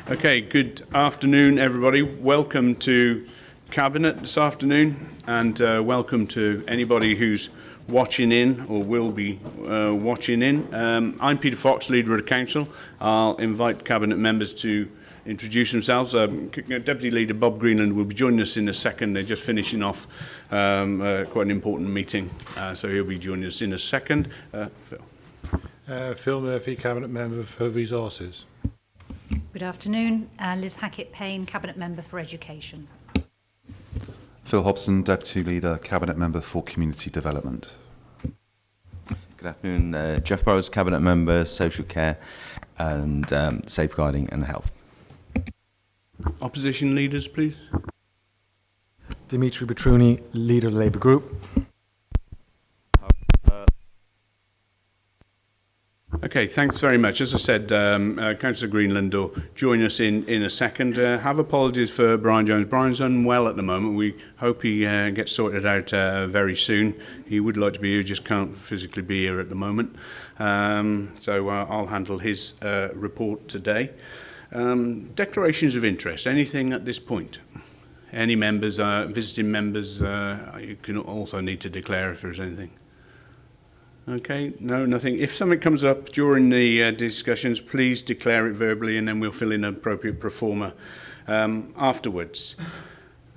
Okay, good afternoon, everybody. Welcome to Cabinet this afternoon, and welcome to anybody who's watching in or will be watching in. I'm Peter Fox, Leader of the Council. I'll invite Cabinet members to introduce themselves. Deputy Leader Bob Greenland will be joining us in a second. They're just finishing off quite an important meeting, so he'll be joining us in a second. Phil. Phil Murphy, Cabinet Member for Resources. Good afternoon. Liz Hackett-Payne, Cabinet Member for Education. Phil Hobson, Deputy Leader, Cabinet Member for Community Development. Good afternoon. Jeff Burrows, Cabinet Member, Social Care and Safeguarding and Health. Opposition leaders, please. Dimitri Petruni, Leader of the Labour Group. Okay, thanks very much. As I said, Councillor Greenland will join us in a second. Have apologies for Brian Jones. Brian's unwell at the moment. We hope he gets sorted out very soon. He would like to be here, just can't physically be here at the moment. So I'll handle his report today. Declarations of interest, anything at this point? Any members, visiting members, you can also need to declare if there's anything. Okay, no, nothing. If something comes up during the discussions, please declare it verbally and then we'll fill in an appropriate pro forma afterwards.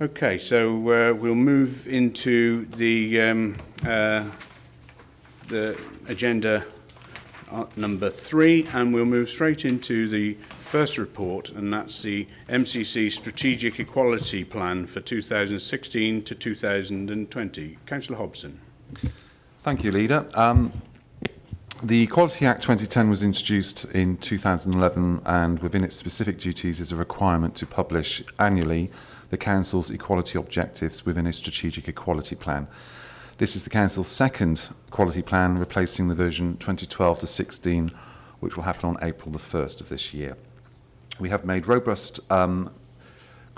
Okay, so we'll move into the agenda number 3, and we'll move straight into the first report, and that's the MCC Strategic Equality Plan for 2016 to 2020. Councillor Hobson. Thank you, Leader. The Equality Act 2010 was introduced in 2011, and within its specific duties is a requirement to publish annually the Council's equality objectives within its Strategic Equality Plan. This is the Council's second equality plan, replacing the version 2012 to 16, which will happen on April the 1st of this year. We have made robust ground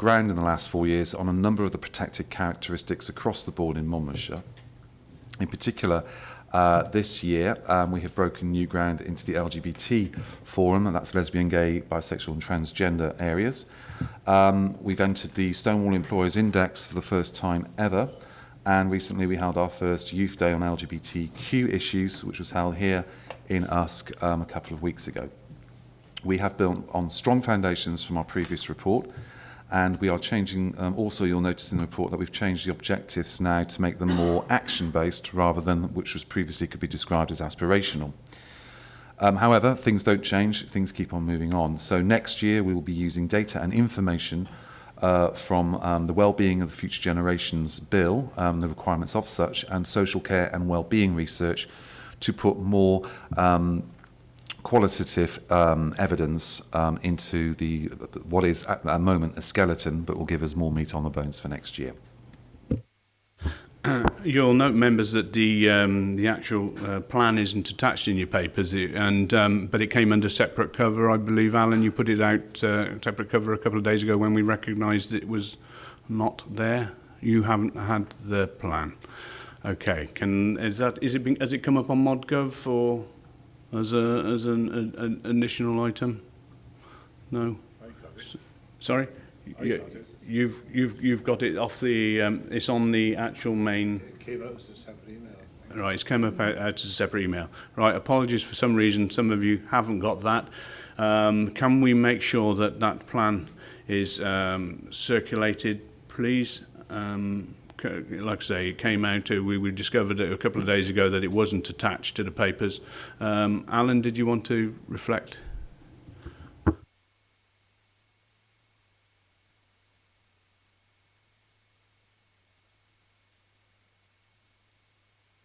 in the last 4 years on a number of the protected characteristics across the board in Monmouthshire. In particular, this year, we have broken new ground into the LGBT forum, and that's lesbian, gay, bisexual and transgender areas. We've entered the Stonewall Employers Index for the first time ever, and recently we held our first Youth Day on LGBTQ issues, which was held here in Usk a couple of weeks ago. We have built on strong foundations from our previous report, and we are changing, also you'll notice in the report that we've changed the objectives now to make them more action-based rather than which was previously could be described as aspirational. However, things don't change, things keep on moving on. So next year we will be using data and information from the Wellbeing of the Future Generations Bill, the requirements of such, and social care and wellbeing research to put more qualitative evidence into what is at the moment a skeleton, but will give us more meat on the bones for next year. You'll note, members, that the actual plan isn't attached in your papers, but it came under separate cover. I believe, Alan, you put it out separate cover a couple of days ago when we recognised it was not there. You haven't had the plan. Okay, has it come up on ModGov or as an additional item? No. Sorry. You've got it off the. It's on the actual main. It came out as a separate email. Right, it's come up as a separate email. Right, apologies for some reason. Some of you haven't got that. Can we make sure that that plan is circulated, please? Like I say, it came out. We discovered it a couple of days ago that it wasn't attached to the papers. Alan, did you want to reflect?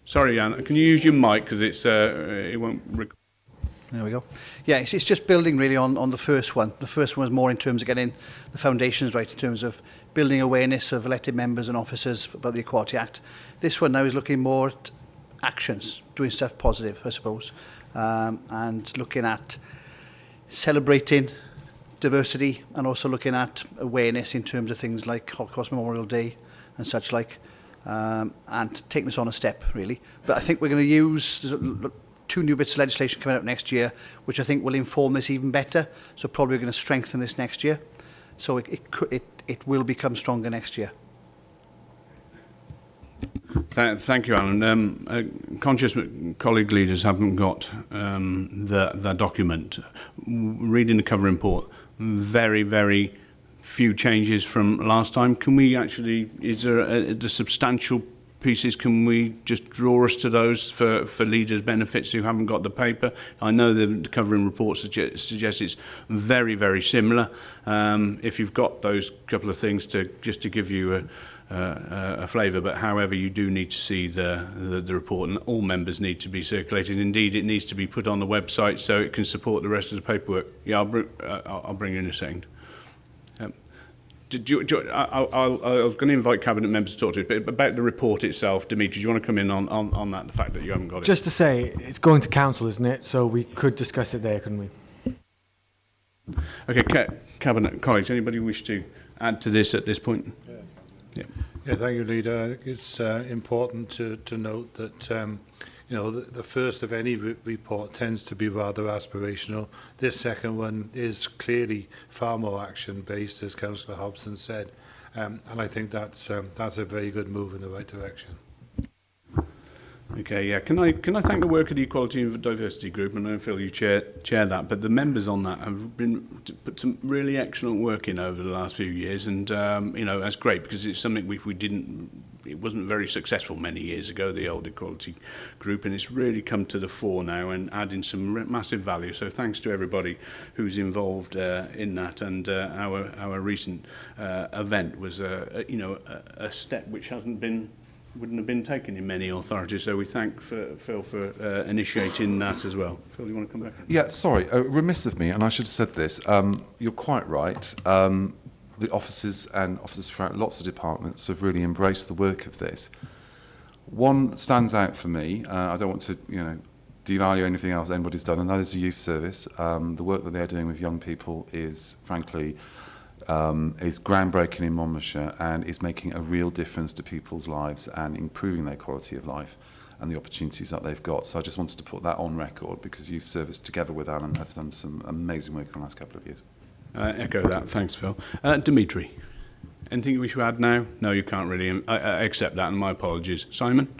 Sorry, Anne, can you use your mic because it won't. There we go. Yeah, it's just building really on the first one. The first one was more in terms of getting the foundations right, in terms of building awareness of elected members and officers about the Equality Act. This one now is looking more at actions, doing stuff positive, I suppose, and looking at celebrating diversity and also looking at awareness in terms of things like Holocaust Memorial Day and such like. And taking this on a step, really. But I think we're going to use, there's two new bits of legislation coming out next year, which I think will inform this even better. So probably going to strengthen this next year. So it will become stronger next year. Thank you, Alan. Conscious colleague leaders haven't got the document. Reading the cover report, very few changes from last time. Can we actually, is there the substantial pieces, can we just draw us to those for leaders' benefits who haven't got the paper? I know the covering report suggests it's very similar. If you've got those couple of things to give you a flavour, but however, you do need to see the report, and all members need to be circulated. Indeed, it needs to be put on the website so it can support the rest of the paperwork. Yeah, I'll bring you in a second. I was going to invite Cabinet members to talk to you, but about the report itself, Dimitri, do you want to come in on that, the fact that you haven't got it? Just to say, it's going to council, isn't it? So we could discuss it there, couldn't we? Okay, Cabinet colleagues, anybody wish to add to this at this point? Yeah, thank you, Leader. It's important to note that you know, the first of any report tends to be rather aspirational. This second one is clearly far more action-based, as Councillor Hobson said, and I think that's a very good move in the right direction. Okay, yeah. Can I thank the work of the Equality and Diversity Group, and I feel you chair that, but the members on that have put some really excellent work in over the last few years, and you know, that's great because it's something it wasn't very successful many years ago, the old Equality Group, and it's really come to the fore now and adding some massive value. So thanks to everybody who's involved in that, and our recent event was you know, a step which wouldn't have been taken in many authorities, so we thank Phil for initiating that as well. Phil, you want to come back? Yeah, sorry, remiss of me, and I should have said this. You're quite right. The officers and officers throughout lots of departments have really embraced the work of this. One stands out for me. I don't want to, you know, devalue anything else anybody's done, and that is the youth service. The work that they're doing with young people is, frankly, is groundbreaking in Monmouthshire and is making a real difference to people's lives and improving their quality of life and the opportunities that they've got. So I just wanted to put that on record because youth service, together with Alan, have done some amazing work in the last couple of years. Echo that. Thanks, Phil. Dimitri, anything we should add now? No, you can't really. I accept that, and my apologies. Simon?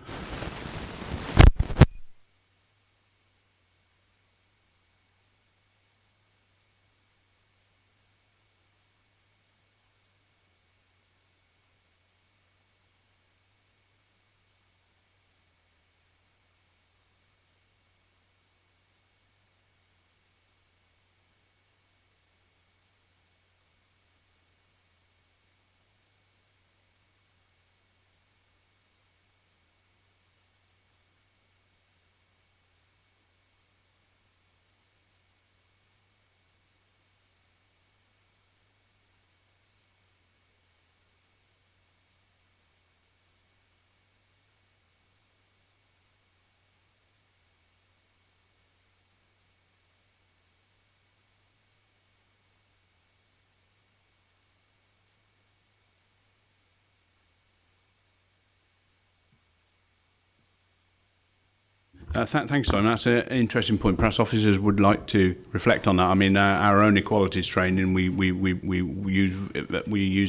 Thanks, Simon. That's an interesting point. Perhaps officers would like to reflect on that. I mean, our own equalities training, we use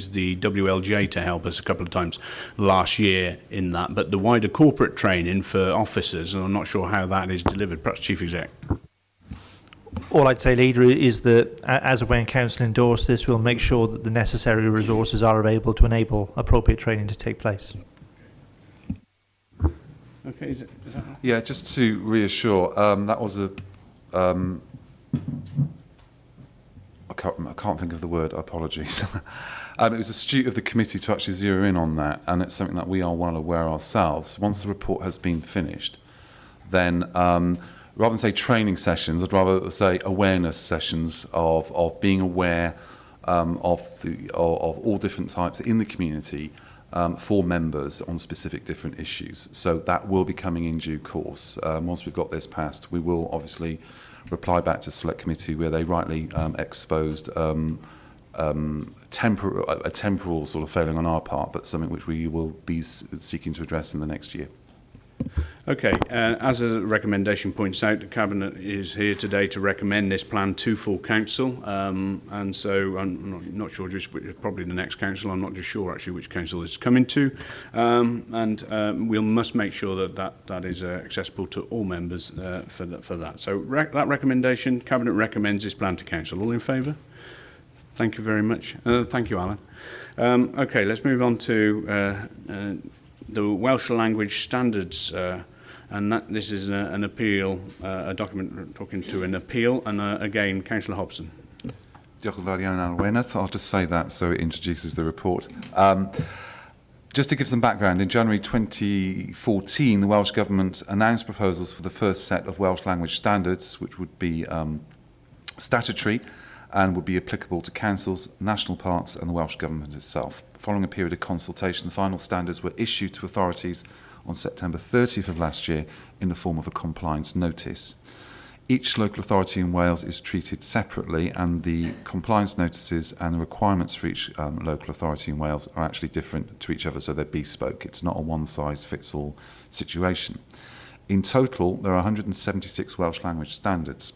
the WLJ to help us a couple of times last year in that. But the wider corporate training for officers, and I'm not sure how that is delivered. Perhaps Chief Exec. All I'd say, Leader, is that as and when Council endorse this, we'll make sure that the necessary resources are available to enable appropriate training to take place. Okay, is that right? Yeah, just to reassure, that was a... I can't think of the word, apologies. It was astute of the committee to actually zero in on that, and it's something that we are well aware ourselves. Once the report has been finished, then rather than say training sessions, I'd rather say awareness sessions of being aware of all different types in the community for members on specific different issues. So that will be coming in due course. Once we've got this passed, we will obviously reply back to Select Committee where they rightly exposed a temporal sort of failing on our part, but something which we will be seeking to address in the next year. Okay, as the recommendation points out, the Cabinet is here today to recommend this plan to full council, and so I'm not sure, just probably the next council. I'm not just sure actually which council it's coming to, and we must make sure that is accessible to all members for that. So that recommendation, Cabinet recommends this plan to council. All in favour? Thank you very much. Thank you, Alan. Okay, let's move on to the Welsh language standards. And this is an appeal, a document talking to an appeal, and again, Councillor Hobson. Diolch yn fawr iawn, Alan Wyneth. I'll just say that so it introduces the report. Just to give some background, in January 2014, the Welsh Government announced proposals for the first set of Welsh language standards, which would be statutory and would be applicable to councils, national parks and the Welsh Government itself. Following a period of consultation, the final standards were issued to authorities on September 30th of last year in the form of a compliance notice. Each local authority in Wales is treated separately, and the compliance notices and the requirements for each local authority in Wales are actually different to each other, so they're bespoke. It's not a one-size-fits-all situation. In total, there are 176 Welsh language standards.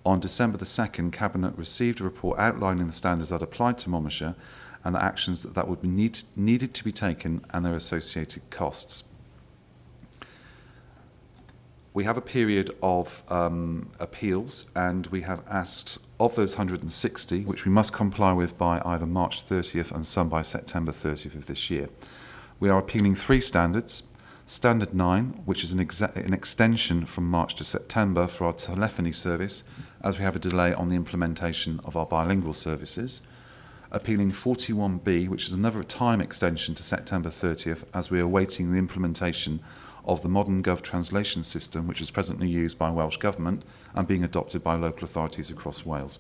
On December the 2nd, Cabinet received a report outlining the standards that applied to Monmouthshire and the actions that would be needed to be taken and their associated costs. We have a period of appeals, and we have asked of those 160, which we must comply with by either March 30th and some by September 30th of this year. We are appealing 3 standards. Standard 9, which is an extension from March to September for our telephony service, as we have a delay on the implementation of our bilingual services. Appealing 41B, which is another time extension to September 30th, as we are awaiting the implementation of the modern Gov translation system, which is presently used by Welsh Government and being adopted by local authorities across Wales.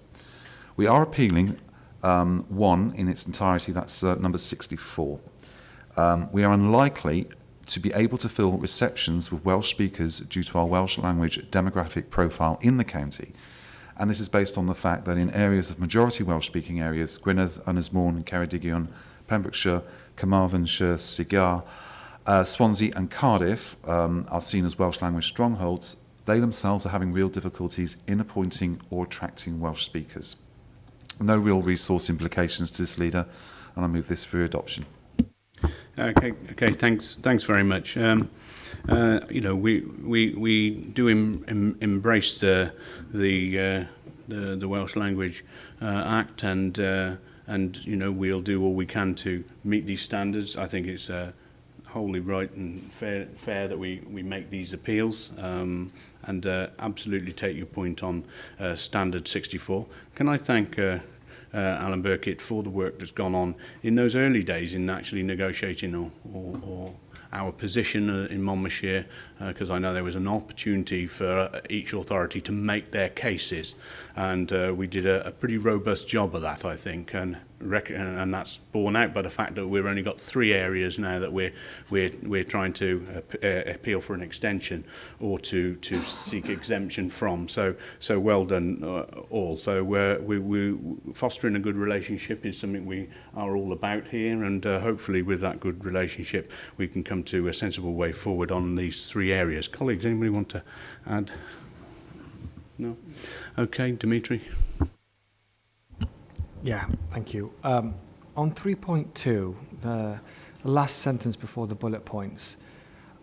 We are appealing 1 in its entirety, that's number 64. We are unlikely to be able to fill receptions with Welsh speakers due to our Welsh language demographic profile in the county. And this is based on the fact that in areas of majority Welsh-speaking areas, Gwynedd, Ynys Môn, Ceredigion, Pembrokeshire, Carmarthenshire, Sir, Swansea and Cardiff are seen as Welsh language strongholds. They themselves are having real difficulties in appointing or attracting Welsh speakers. No real resource implications to this, Leader, and I move this for adoption. Okay, thanks very much. You know, we do embrace the Welsh Language Act, and you know, we'll do all we can to meet these standards. I think it's wholly right and fair that we make these appeals, and absolutely take your point on Standard 64. Can I thank Alan Burkitt for the work that's gone on in those early days in actually negotiating or our position in Monmouthshire, because I know there was an opportunity for each authority to make their cases, and we did a pretty robust job of that, I think, and that's borne out by the fact that we've only got 3 areas now that we're trying to appeal for an extension or to seek exemption from. So well done all. So we fostering a good relationship is something we are all about here, and hopefully with that good relationship we can come to a sensible way forward on these 3 areas. Colleagues, anybody want to add? No? Okay, Dimitri. Yeah, thank you. On 3.2, the last sentence before the bullet points,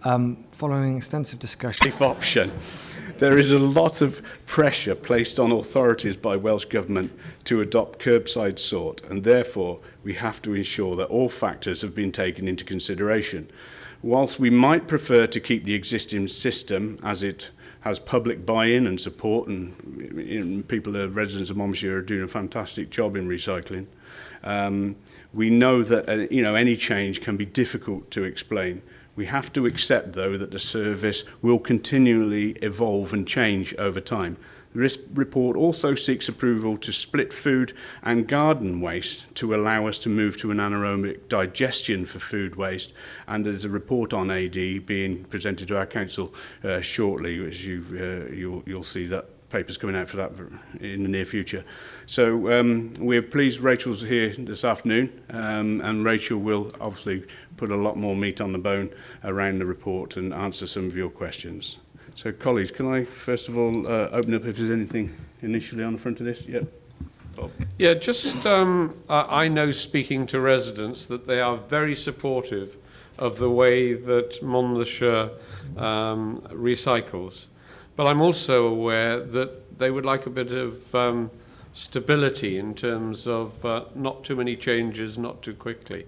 following extensive discussion... Safe option. There is a lot of pressure placed on authorities by Welsh Government to adopt curbside sort, and therefore we have to ensure that all factors have been taken into consideration. Whilst we might prefer to keep the existing system as it has public buy-in and support, and people, the residents of Monmouthshire, are doing a fantastic job in recycling. We know that you know, any change can be difficult to explain. We have to accept, though, that the service will continually evolve and change over time. This report also seeks approval to split food and garden waste to allow us to move to an anaerobic digestion for food waste, and there's a report on AD being presented to our council shortly, as you'll see that papers coming out for that in the near future. So we're pleased Rachel's here this afternoon, and Rachel will obviously put a lot more meat on the bone around the report and answer some of your questions. So colleagues, can I first of all open up if there's anything initially on the front of this? Yep. Bob. Yeah, just I know, speaking to residents, that they are very supportive of the way that Monmouthshire recycles. But I'm also aware that they would like a bit of stability in terms of not too many changes, not too quickly.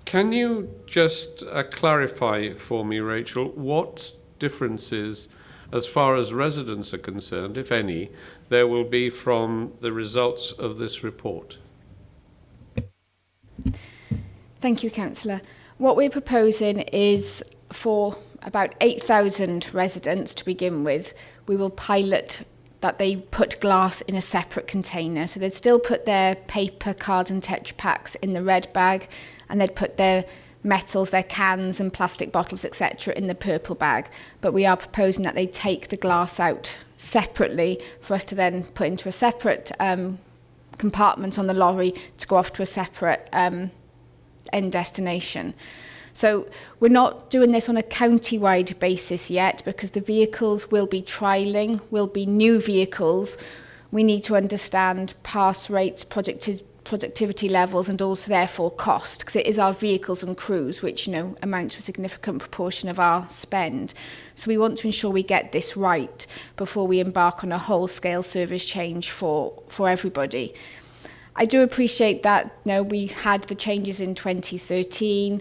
Can you just clarify for me, Rachel, what differences, as far as residents are concerned, if any, there will be from the results of this report? Thank you, Councillor. What we're proposing is for about 8,000 residents to begin with, we will pilot that they put glass in a separate container. So they'd still put their paper, cards and Tetra Paks in the red bag, and they'd put their metals, their cans and plastic bottles, etc. in the purple bag. But we are proposing that they take the glass out separately for us to then put into a separate compartment on the lorry to go off to a separate end destination. So we're not doing this on a county-wide basis yet because the vehicles will be trialling, will be new vehicles. We need to understand pass rates, productivity levels and also therefore cost, because it is our vehicles and crews which, amount to a significant proportion of our spend. So we want to ensure we get this right before we embark on a whole-scale service change for everybody. I do appreciate that we had the changes in 2013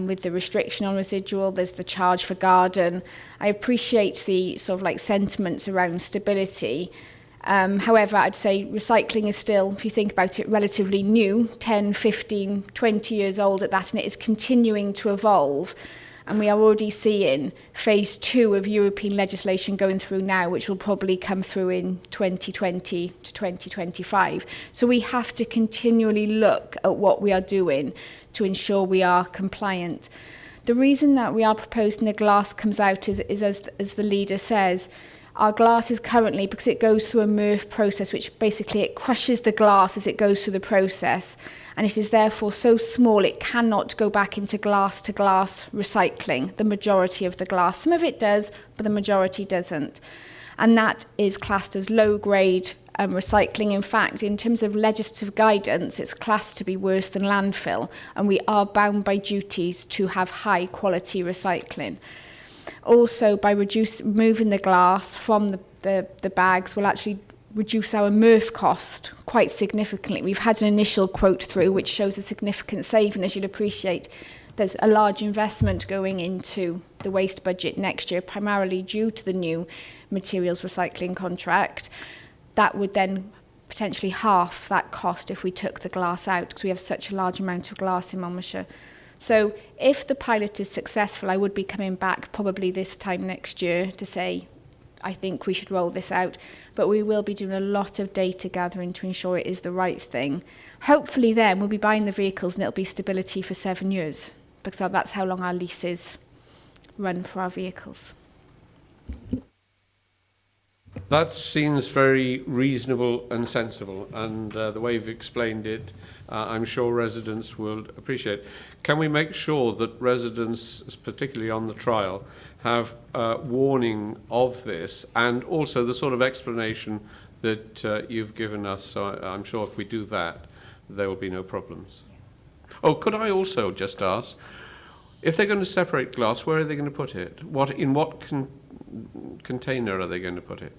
with the restriction on residual, there's the charge for garden. I appreciate the sort of sentiments around stability. However, I'd say recycling is still, if you think about it, relatively new, 10, 15, 20 years old at that, and it is continuing to evolve. And we are already seeing phase 2 of European legislation going through now, which will probably come through in 2020 to 2025. So we have to continually look at what we are doing to ensure we are compliant. The reason that we are proposing the glass comes out is as the leader says, our glass is currently, because it goes through a MRF process, which basically it crushes the glass as it goes through the process, and it is therefore so small it cannot go back into glass-to-glass recycling, the majority of the glass. Some of it does, but the majority doesn't. And that is classed as low-grade recycling. In fact, in terms of legislative guidance, it's classed to be worse than landfill, and we are bound by duties to have high-quality recycling. Also, by removing the glass from the bags will actually reduce our MRF cost quite significantly. We've had an initial quote through which shows a significant saving. As you'll appreciate, there's a large investment going into the waste budget next year, primarily due to the new materials recycling contract. That would then potentially half that cost if we took the glass out, because we have such a large amount of glass in Monmouthshire. So if the pilot is successful, I would be coming back probably this time next year to say, I think we should roll this out. But we will be doing a lot of data gathering to ensure it is the right thing. Hopefully then we'll be buying the vehicles and it'll be stability for 7 years, because that's how long our leases run for our vehicles. That seems very reasonable and sensible, and the way you've explained it, I'm sure residents will appreciate. Can we make sure that residents, particularly on the trial, have warning of this, and also the sort of explanation that you've given us? So I'm sure if we do that, there will be no problems. Oh, could I also just ask, if they're going to separate glass, where are they going to put it? In what container are they going to put it?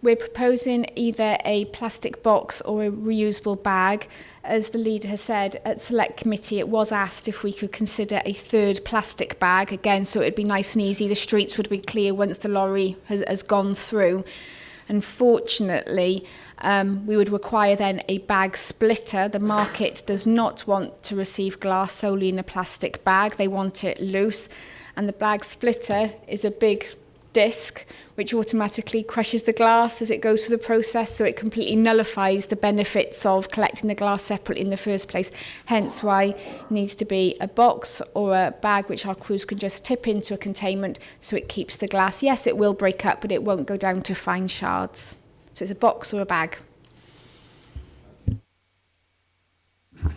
We're proposing either a plastic box or a reusable bag. As the leader has said, at Select Committee it was asked if we could consider a third plastic bag, again, so it would be nice and easy. The streets would be clear once the lorry has gone through. Unfortunately, we would require then a bag splitter. The market does not want to receive glass solely in a plastic bag. They want it loose. And the bag splitter is a big disc, which automatically crushes the glass as it goes through the process, so it completely nullifies the benefits of collecting the glass separately in the first place. Hence why it needs to be a box or a bag which our crews can just tip into a containment so it keeps the glass. Yes, it will break up, but it won't go down to fine shards. So it's a box or a bag.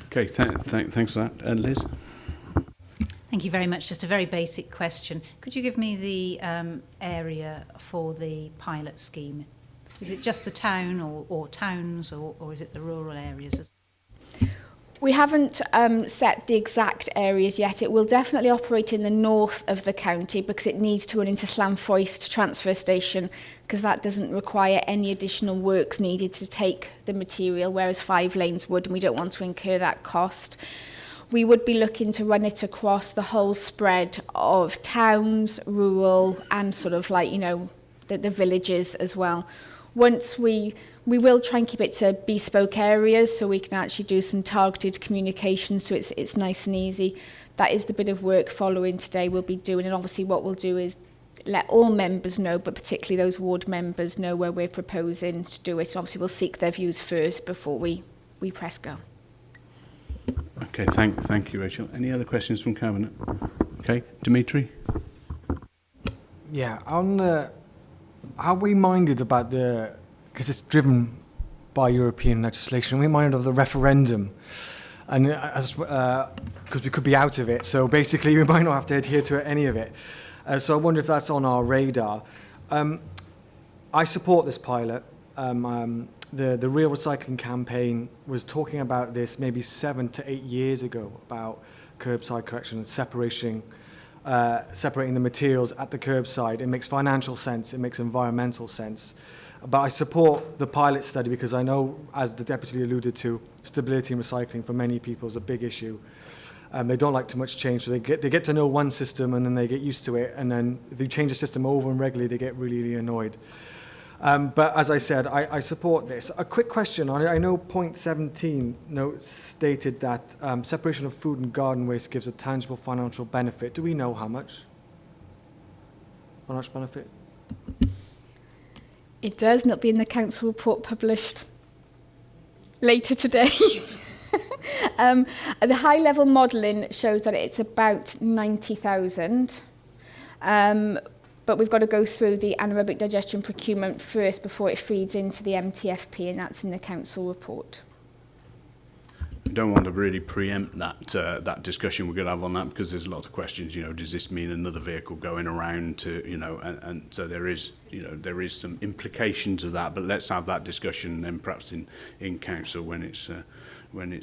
Okay, thanks for that. Liz? Thank you very much. Just a very basic question. Could you give me the area for the pilot scheme? Is it just the town or towns or is it the rural areas as well? We haven't set the exact areas yet. It will definitely operate in the north of the county because it needs to run into Llanfoist transfer station, because that doesn't require any additional works needed to take the material, whereas 5 lanes would, and we don't want to incur that cost. We would be looking to run it across the whole spread of towns, rural, and sort of like, you know, the villages as well. Once we will try and keep it to bespoke areas so we can actually do some targeted communication so it's nice and easy. That is the bit of work following today we'll be doing, and obviously what we'll do is let all members know, but particularly those ward members know where we're proposing to do it. So obviously we'll seek their views first before we press go. Okay, thank you, Rachel. Any other questions from Cabinet? Okay, Dimitri? Yeah, on how we minded about because it's driven by European legislation, we minded of the referendum, and because we could be out of it, so basically we might not have to adhere to any of it. So I wonder if that's on our radar. I support this pilot. The Real Recycling Campaign was talking about this maybe 7 to 8 years ago, about curbside collection and separating the materials at the curbside. It makes financial sense, it makes environmental sense. But I support the pilot study because I know, as the Deputy alluded to, stability in recycling for many people is a big issue. They don't like too much change, so they get to know one system and then they get used to it, and then if you change the system over and regularly, they get really, really annoyed. But as I said, I support this. A quick question. I know point 17 stated that separation of food and garden waste gives a tangible financial benefit. Do we know how much? How much benefit? It does not be in the council report published later today. The high-level modelling shows that it's about 90,000. But we've got to go through the anaerobic digestion procurement first before it feeds into the MTFP, and that's in the council report. I don't want to really preempt that discussion we're going to have on that, because there's lots of questions. You know, does this mean another vehicle going around to, you know, and so there is some implications of that. But let's have that discussion then, perhaps in council when it's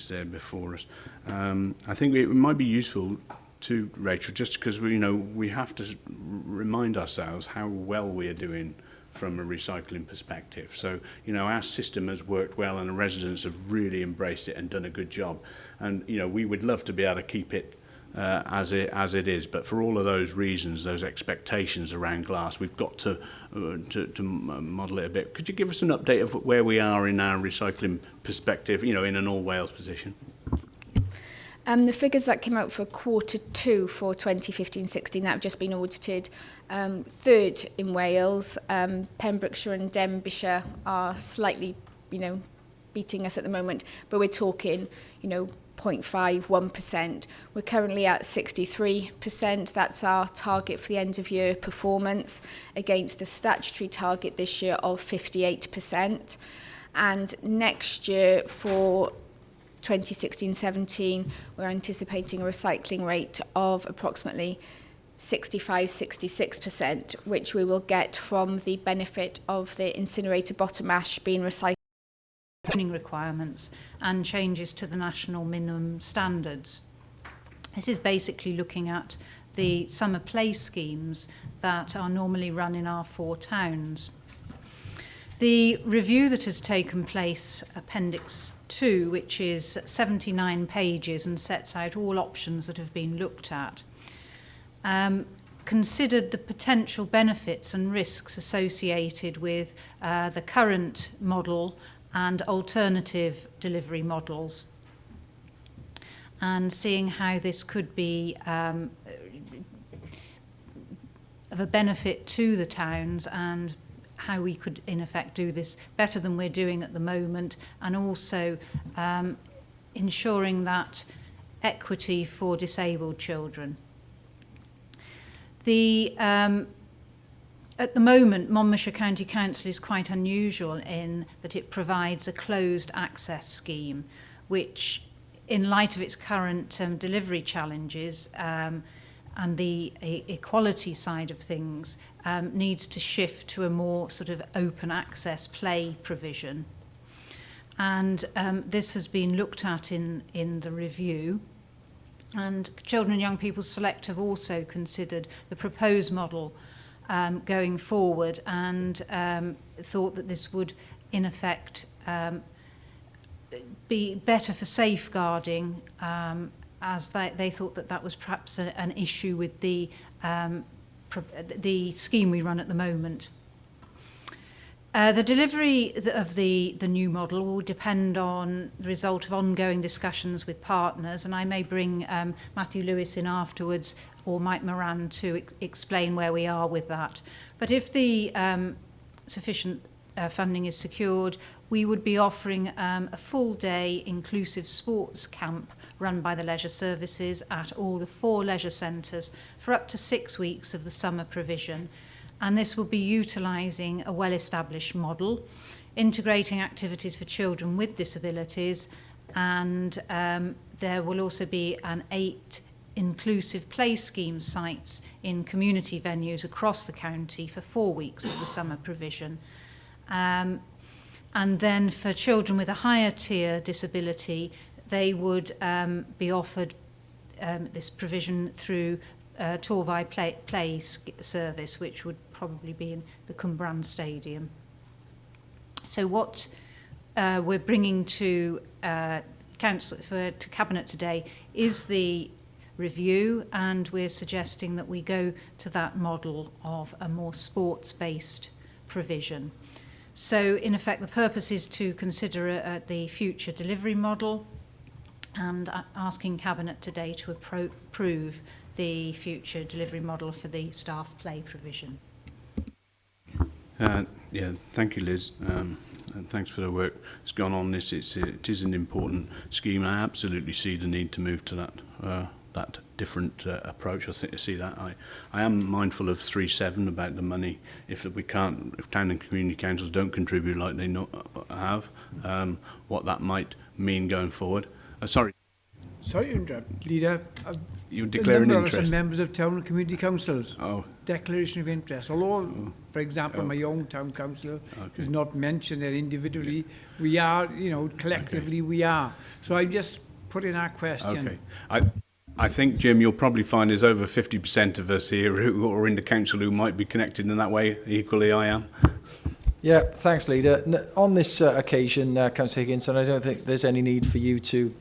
there before us. I think it might be useful to Rachel, just because we have to remind ourselves how well we are doing from a recycling perspective. So, our system has worked well and the residents have really embraced it and done a good job. And, we would love to be able to keep it as it is. But for all of those reasons, those expectations around glass, we've got to model it a bit. Could you give us an update of where we are in our recycling perspective, in an all Wales position? The figures that came out for Q2 for 2015-16 that have just been audited, third in Wales. Pembrokeshire and Denbighshire are slightly, beating us at the moment, but we're talking, 0.5, 1%. We're currently at 63%. That's our target for the end of year performance, against a statutory target this year of 58%. And next year for 2016-17, we're anticipating a recycling rate of approximately 65-66%, which we will get from the benefit of the incinerator bottom ash being recycled. Requirements and changes to the national minimum standards. This is basically looking at the summer play schemes that are normally run in our 4 towns. The review that has taken place, Appendix 2, which is 79 pages and sets out all options that have been looked at, considered the potential benefits and risks associated with the current model and alternative delivery models, and seeing how this could be of a benefit to the towns and how we could, in effect, do this better than we're doing at the moment, and also ensuring that equity for disabled children. At the moment, Monmouthshire County Council is quite unusual in that it provides a closed access scheme, which, in light of its current delivery challenges and the equality side of things, needs to shift to a more sort of open access play provision. And this has been looked at in the review. And Children and Young People Select have also considered the proposed model going forward and thought that this would, in effect, be better for safeguarding, as they thought that was perhaps an issue with the scheme we run at the moment. The delivery of the new model will depend on the result of ongoing discussions with partners, and I may bring Matthew Lewis in afterwards or Mike Moran to explain where we are with that. But if the sufficient funding is secured, we would be offering a full-day inclusive sports camp run by the Leisure Services at all the 4 leisure centres for up to 6 weeks of the summer provision. And this will be utilising a well-established model, integrating activities for children with disabilities, and there will also be 8 inclusive play scheme sites in community venues across the county for 4 weeks of the summer provision. And then for children with a higher tier disability, they would be offered this provision through Torvai play service, which would probably be in the Cumbrand Stadium. So what we're bringing to Council to Cabinet today is the review, and we're suggesting that we go to that model of a more sports-based provision. So in effect, the purpose is to consider the future delivery model and asking Cabinet today to approve the future delivery model for the staff play provision. Yeah, thank you, Liz, and thanks for the work that's gone on this. It is an important scheme. I absolutely see the need to move to that different approach. I see that. I am mindful of 3.7 about the money. If town and community councils don't contribute like they have, what that might mean going forward. Sorry to interrupt, Leader. You declare an interest. A number of us are members of town and community councils. Oh. Declaration of interest. Although, for example, my own town council does not mention it individually, we are, collectively we are. So I'm just putting our question. Okay. I think, Jim, you'll probably find there's over 50% of us here who are in the council who might be connected in that way. Equally, I am. Yeah, thanks, Leader. On this occasion, Councillor Higginson, I don't think there's any need for you to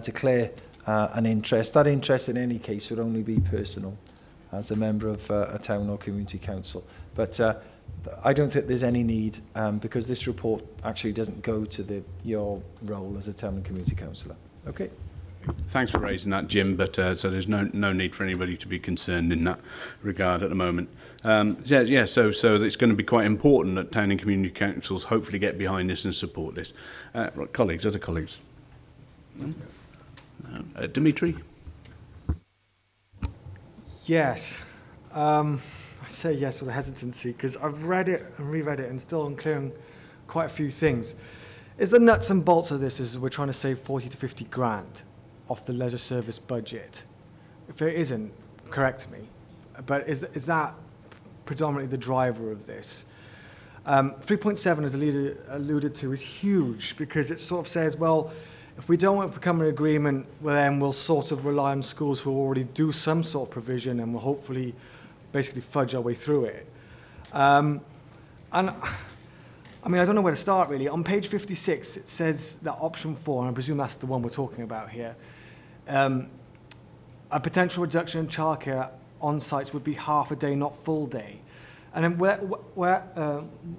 declare an interest. That interest in any case would only be personal as a member of a town or community council. But I don't think there's any need because this report actually doesn't go to your role as a town and community councillor. Okay. Thanks for raising that, Jim, but so there's no need for anybody to be concerned in that regard at the moment. So it's going to be quite important that town and community councils hopefully get behind this and support this. Right, other colleagues. Dimitri? Yes. I say yes with a hesitancy because I've read it and reread it and still unclear on quite a few things. Is the nuts and bolts of this is we're trying to save 40 to 50 grand off the leisure service budget? If it isn't, correct me. But is that predominantly the driver of this? 3.7, as the leader alluded to, is huge because it sort of says, well, if we don't become an agreement, well, then we'll sort of rely on schools who already do some sort of provision and we'll hopefully basically fudge our way through it. And I mean, I don't know where to start, really. On page 56, it says that option 4, and I presume that's the one we're talking about here, a potential reduction in childcare on sites would be half a day, not full day. And then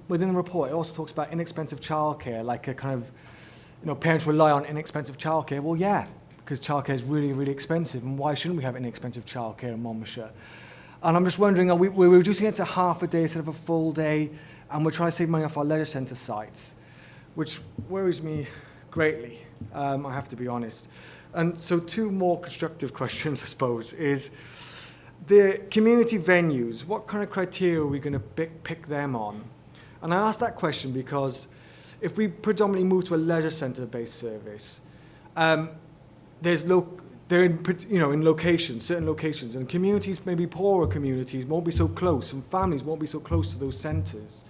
within the report, it also talks about inexpensive childcare, like a kind of, parents rely on inexpensive childcare. Well, yeah, because childcare is really, really expensive, and why shouldn't we have inexpensive childcare in Monmouthshire? And I'm just wondering, we're reducing it to half a day instead of a full day, and we're trying to save money off our leisure centre sites, which worries me greatly, I have to be honest. And so 2 more constructive questions, I suppose, is the community venues, what kind of criteria are we going to pick them on? And I ask that question because if we predominantly move to a leisure centre-based service, they're in locations, certain locations, and communities, maybe poorer communities, won't be so close, and families won't be so close to those centres.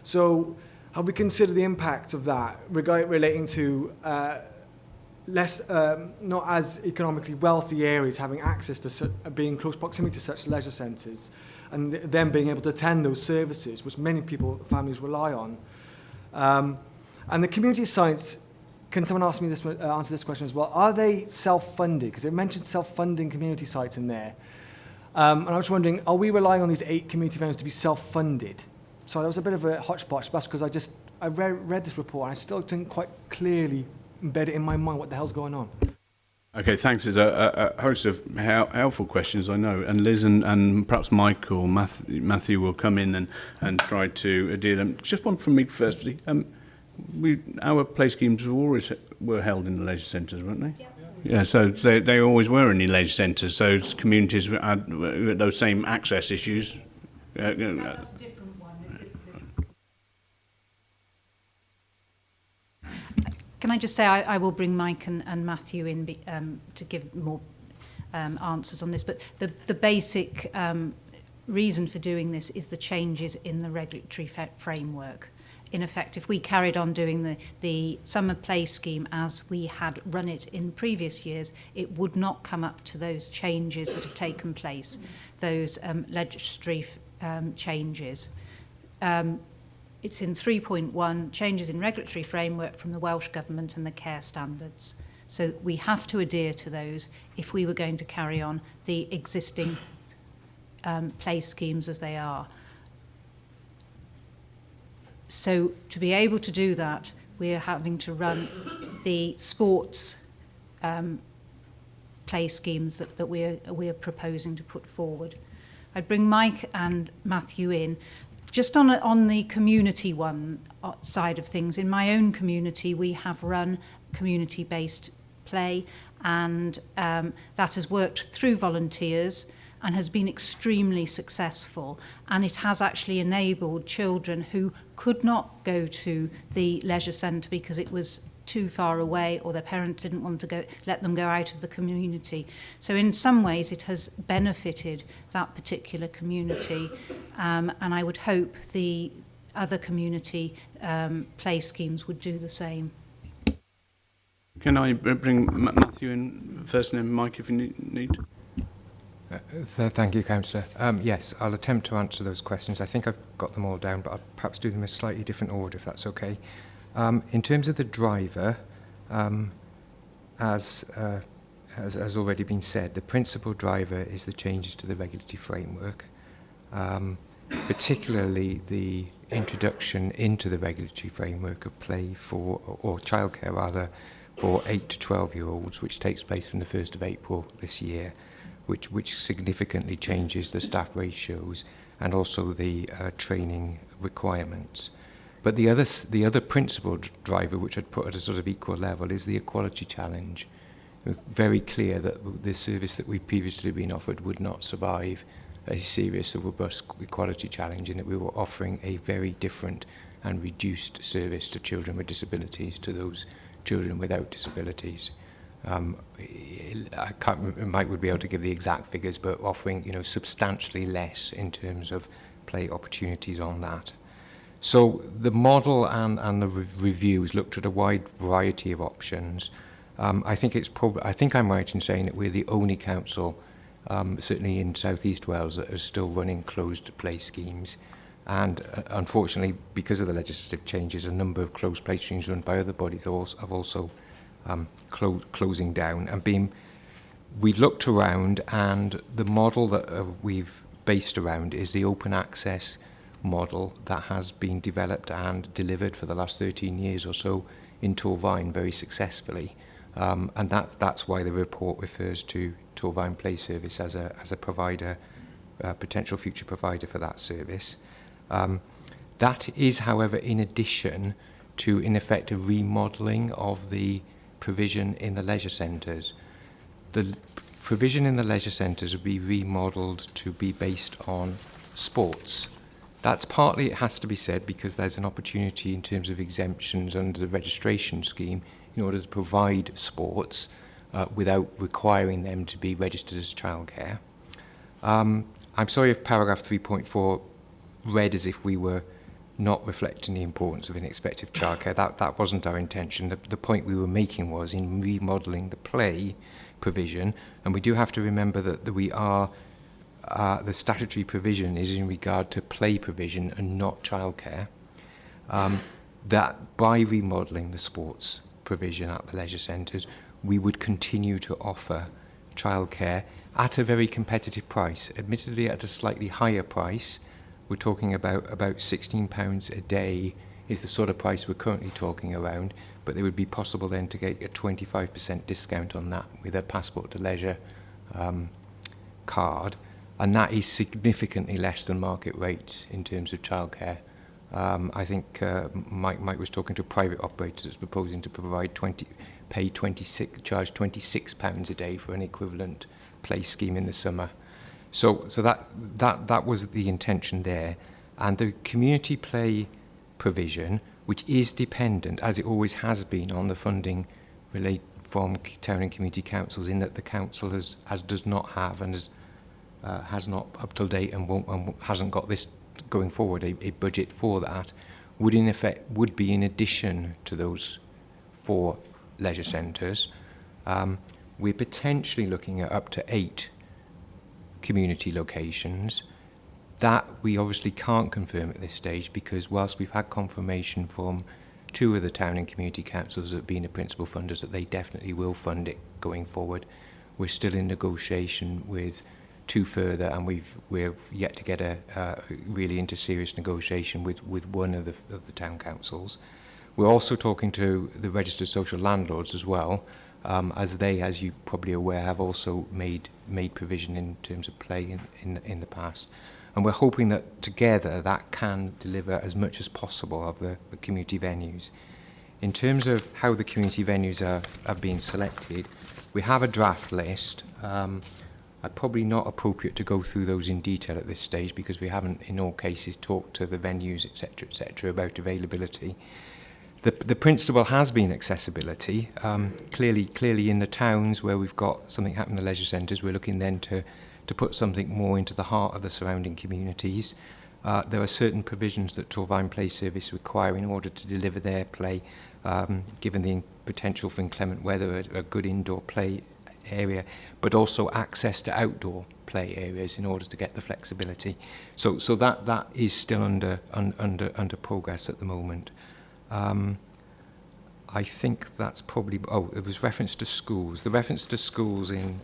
So have we considered the impact of that relating to less, not as economically wealthy areas having access to being in close proximity to such leisure centres, and them being able to attend those services, which many families rely on? And the community sites, can someone ask me this, answer this question as well? Are they self-funded? Because they mentioned self-funding community sites in there. And I was wondering, are we relying on these 8 community venues to be self-funded? So that was a bit of a hodgepodge. That's because I read this report and I still didn't quite clearly embed it in my mind what the hell's going on. Okay, thanks. There's a host of helpful questions, I know. And Liz and perhaps Mike or Matthew will come in and try to adhere them. Just one from me firstly. Our play schemes were held in the leisure centres, weren't they? Yep. Yeah, so they always were in the leisure centres. So communities had those same access issues. That's a different one. Can I just say I will bring Mike and Matthew in to give more answers on this, but the basic reason for doing this is the changes in the regulatory framework. In effect, if we carried on doing the summer play scheme as we had run it in previous years, it would not come up to those changes that have taken place, those legislative changes. It's in 3.1, changes in regulatory framework from the Welsh Government and the care standards. So we have to adhere to those if we were going to carry on the existing play schemes as they are. So to be able to do that, we're having to run the sports play schemes that we're proposing to put forward. I'd bring Mike and Matthew in. Just on the community one side of things, in my own community, we have run community-based play, and that has worked through volunteers and has been extremely successful. And it has actually enabled children who could not go to the leisure centre because it was too far away or their parents didn't want to let them go out of the community. So in some ways it has benefited that particular community, and I would hope the other community play schemes would do the same. Can I bring Matthew in first and then Mike if you need? Thank you, Councillor. Yes, I'll attempt to answer those questions. I think I've got them all down, but I'll perhaps do them in a slightly different order, if that's okay. In terms of the driver, as has already been said, the principal driver is the changes to the regulatory framework, particularly the introduction into the regulatory framework of play for, or childcare rather, for 8 to 12-year-olds, which takes place from the 1st of April this year, which significantly changes the staff ratios and also the training requirements. But the other principal driver, which I'd put at a sort of equal level, is the equality challenge. We're very clear that the service that we've previously been offered would not survive a serious or robust equality challenge, and that we were offering a very different and reduced service to children with disabilities to those children without disabilities. Mike would be able to give the exact figures, but offering substantially less in terms of play opportunities on that. So the model and the reviews looked at a wide variety of options. I think I'm right in saying that we're the only council, certainly in South East Wales, that is still running closed play schemes. And unfortunately, because of the legislative changes, a number of closed play schemes run by other bodies have also closing down. And we looked around, and the model that we've based around is the open access model that has been developed and delivered for the last 13 years or so in Torfaen very successfully. And that's why the report refers to Torfaen Play Service as a provider potential future provider for that service. That is, however, in addition to, in effect, a remodelling of the provision in the leisure centres. The provision in the leisure centres would be remodelled to be based on sports. That's partly, it has to be said, because there's an opportunity in terms of exemptions under the registration scheme in order to provide sports without requiring them to be registered as childcare. I'm sorry if paragraph 3.4 read as if we were not reflecting the importance of inexpensive childcare. That wasn't our intention. The point we were making was in remodelling the play provision, and we do have to remember that we are, the statutory provision is in regard to play provision and not childcare, that by remodelling the sports provision at the leisure centres, we would continue to offer childcare at a very competitive price, admittedly at a slightly higher price. We're talking about £16 a day is the sort of price we're currently talking around, but it would be possible then to get a 25% discount on that with a Passport to Leisure card, and that is significantly less than market rates in terms of childcare. I think Mike was talking to private operators that's proposing to provide charge £26 a day for an equivalent play scheme in the summer. So that was the intention there. And the community play provision, which is dependent, as it always has been, on the funding from town and community councils, in that the council does not have and has not up to date and hasn't got this going forward a budget for that, would be in addition to those 4 leisure centres. We're potentially looking at up to 8 community locations. That we obviously can't confirm at this stage, because whilst we've had confirmation from 2 of the town and community councils that have been the principal funders that they definitely will fund it going forward, we're still in negotiation with 2 further, and we're yet to get really into serious negotiation with 1 of the town councils. We're also talking to the registered social landlords as well, as they, as you probably aware, have also made provision in terms of play in the past. And we're hoping that together that can deliver as much as possible of the community venues. In terms of how the community venues are being selected, we have a draft list. Probably not appropriate to go through those in detail at this stage, because we haven't in all cases talked to the venues, etc., about availability. The principle has been accessibility. Clearly in the towns where we've got something happening in the leisure centres, we're looking then to put something more into the heart of the surrounding communities. There are certain provisions that Torvine Play Service require in order to deliver their play, given the potential for inclement weather, a good indoor play area, but also access to outdoor play areas in order to get the flexibility. So that is still under progress at the moment. I think that's probably. Oh, it was reference to schools. The reference to schools in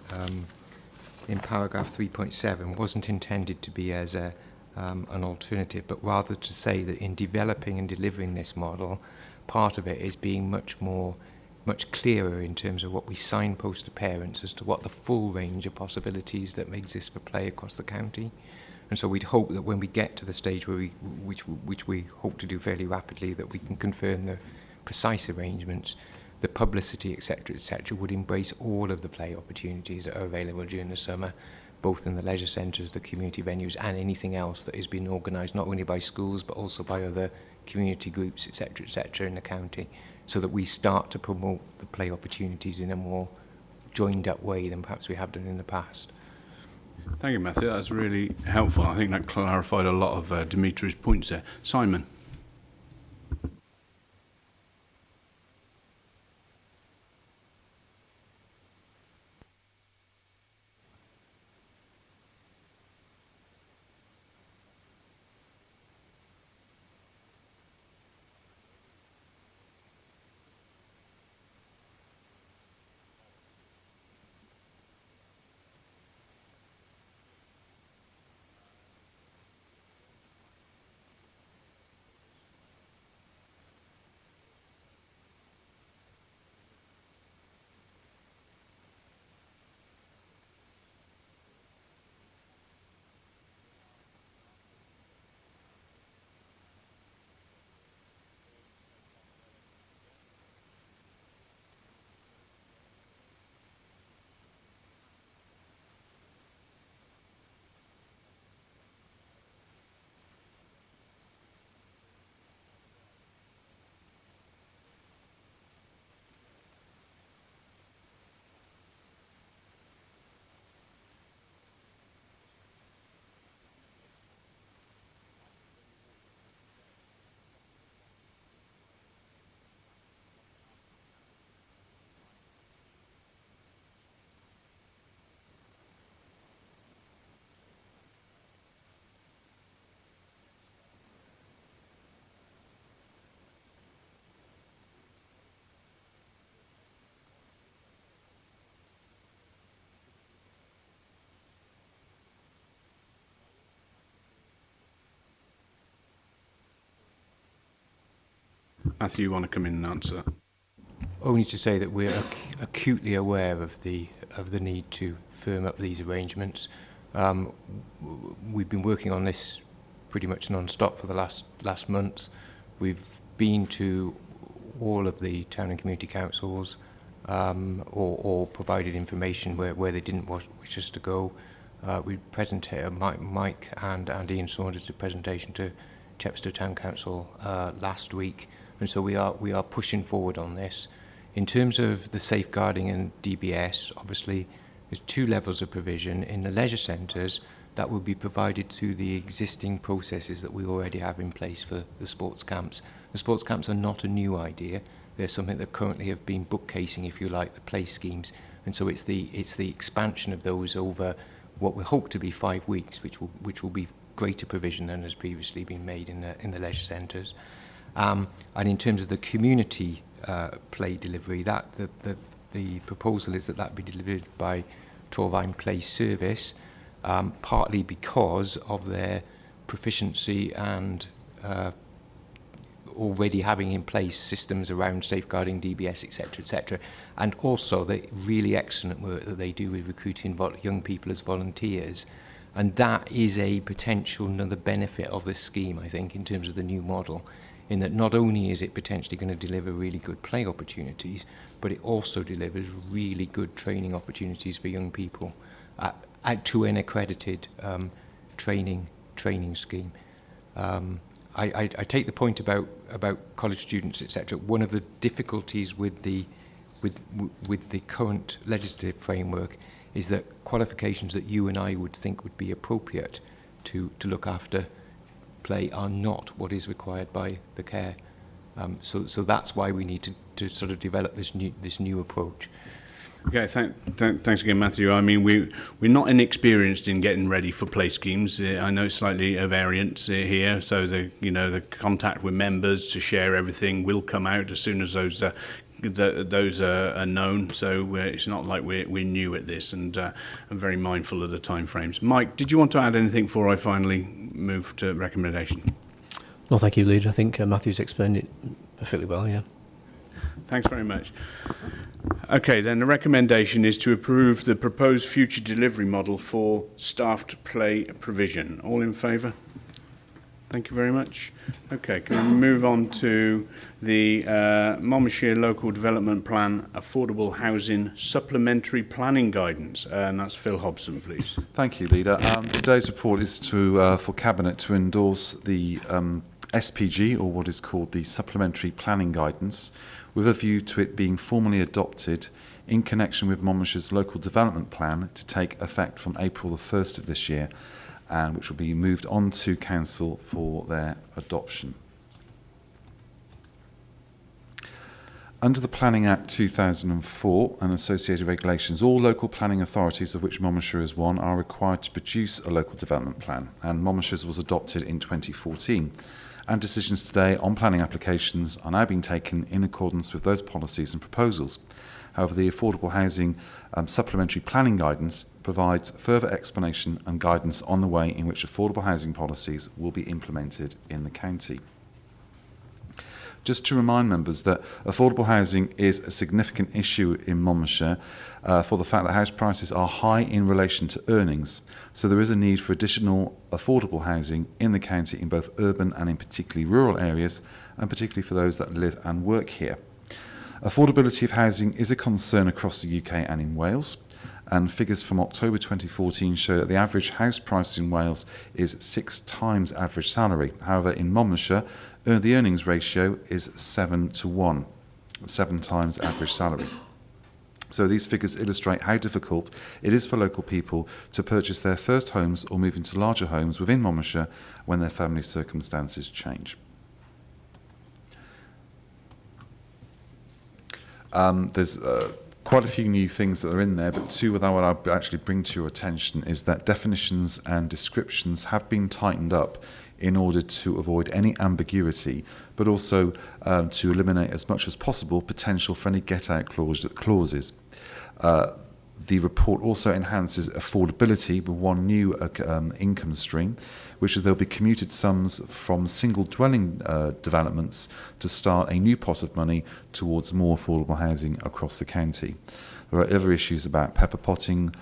paragraph 3.7 wasn't intended to be as an alternative, but rather to say that in developing and delivering this model, part of it is being much clearer in terms of what we signpost to parents as to what the full range of possibilities that may exist for play across the county. And so we'd hope that when we get to the stage where which we hope to do fairly rapidly, that we can confirm the precise arrangements, the publicity, etc., would embrace all of the play opportunities that are available during the summer, both in the leisure centres, the community venues, and anything else that is being organised not only by schools but also by other community groups, etc., in the county, so that we start to promote the play opportunities in a more joined up way than perhaps we have done in the past. Thank you, Matthew. That's really helpful. I think that clarified a lot of Dimitri's points there. Simon. Matthew, you want to come in and answer that? Only to say that we're acutely aware of the need to firm up these arrangements. We've been working on this pretty much non-stop for the last month. We've been to all of the town and community councils, or provided information where they didn't wish us to go. We presented, Mike and Ian Saunders did a presentation to Chepstow Town Council last week, and so we are pushing forward on this. In terms of the safeguarding and DBS, obviously there's two levels of provision. In the leisure centres, that will be provided through the existing processes that we already have in place for the sports camps. The sports camps are not a new idea. They're something that currently have been bookcasing, if you like, the play schemes. And so it's the expansion of those over what we hope to be 5 weeks, which will be greater provision than has previously been made in the leisure centres. And in terms of the community play delivery, that the proposal is that be delivered by Torvine Play Service, partly because of their proficiency and already having in place systems around safeguarding DBS, etc., and also the really excellent work that they do with recruiting young people as volunteers. And that is a potential another benefit of this scheme, I think, in terms of the new model, in that not only is it potentially going to deliver really good play opportunities, but it also delivers really good training opportunities for young people to an accredited training scheme. I take the point about college students, etc. One of the difficulties with the current legislative framework is that qualifications that you and I would think would be appropriate to look after play are not what is required by the care. So that's why we need to sort of develop this new approach. Okay, thanks again, Matthew. I mean, we're not inexperienced in getting ready for play schemes. I know it's slightly a variance here, so the contact with members to share everything will come out as soon as those are known. So it's not like we're new at this, and I'm very mindful of the timeframes. Mike, did you want to add anything before I finally move to recommendation? No, thank you, Leader. I think Matthew's explained it perfectly well. Yeah. Thanks very much. Okay, then the recommendation is to approve the proposed future delivery model for staffed play provision. All in favour? Thank you very much. Okay, can we move on to the Monmouthshire Local Development Plan Affordable Housing Supplementary Planning Guidance? And that's Phil Hobson, please. Thank you, Leader. Today's report is for Cabinet to endorse the SPG, or what is called the Supplementary Planning Guidance, with a view to it being formally adopted in connection with Monmouthshire's Local Development Plan to take effect from April the 1st of this year, and which will be moved on to Council for their adoption. Under the Planning Act 2004 and associated regulations, all local planning authorities, of which Monmouthshire is one, are required to produce a local development plan, and Monmouthshire's was adopted in 2014. And decisions today on planning applications are now being taken in accordance with those policies and proposals. However, the Affordable Housing Supplementary Planning Guidance provides further explanation and guidance on the way in which affordable housing policies will be implemented in the county. Just to remind members that affordable housing is a significant issue in Monmouthshire for the fact that house prices are high in relation to earnings. So there is a need for additional affordable housing in the county in both urban and in particularly rural areas, and particularly for those that live and work here. Affordability of housing is a concern across the UK and in Wales, and figures from October 2014 show that the average house price in Wales is 6 times average salary. However, in Monmouthshire, the earnings ratio is 7 to 1, 7 times average salary. So these figures illustrate how difficult it is for local people to purchase their first homes or move into larger homes within Monmouthshire when their family circumstances change. There's quite a few new things that are in there, but two that I would actually bring to your attention is that definitions and descriptions have been tightened up in order to avoid any ambiguity, but also to eliminate as much as possible potential for any get-out clauses. The report also enhances affordability with one new income stream, which is there'll be commuted sums from single dwelling developments to start a new pot of money towards more affordable housing across the county. There are other issues about pepper potting,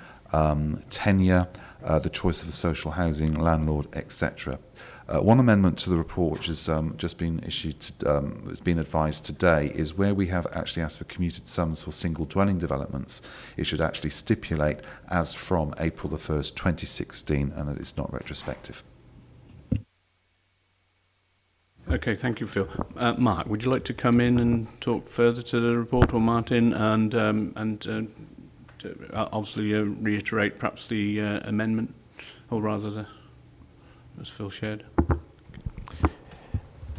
tenure, the choice of a social housing landlord, etc. One amendment to the report, which has just been issued, has been advised today, is where we have actually asked for commuted sums for single dwelling developments. It should actually stipulate as from April the 1st, 2016, and that it's not retrospective. Okay, thank you, Phil. Mark, would you like to come in and talk further to the report, or Martin, and to obviously reiterate perhaps the amendment, or rather as Phil shared?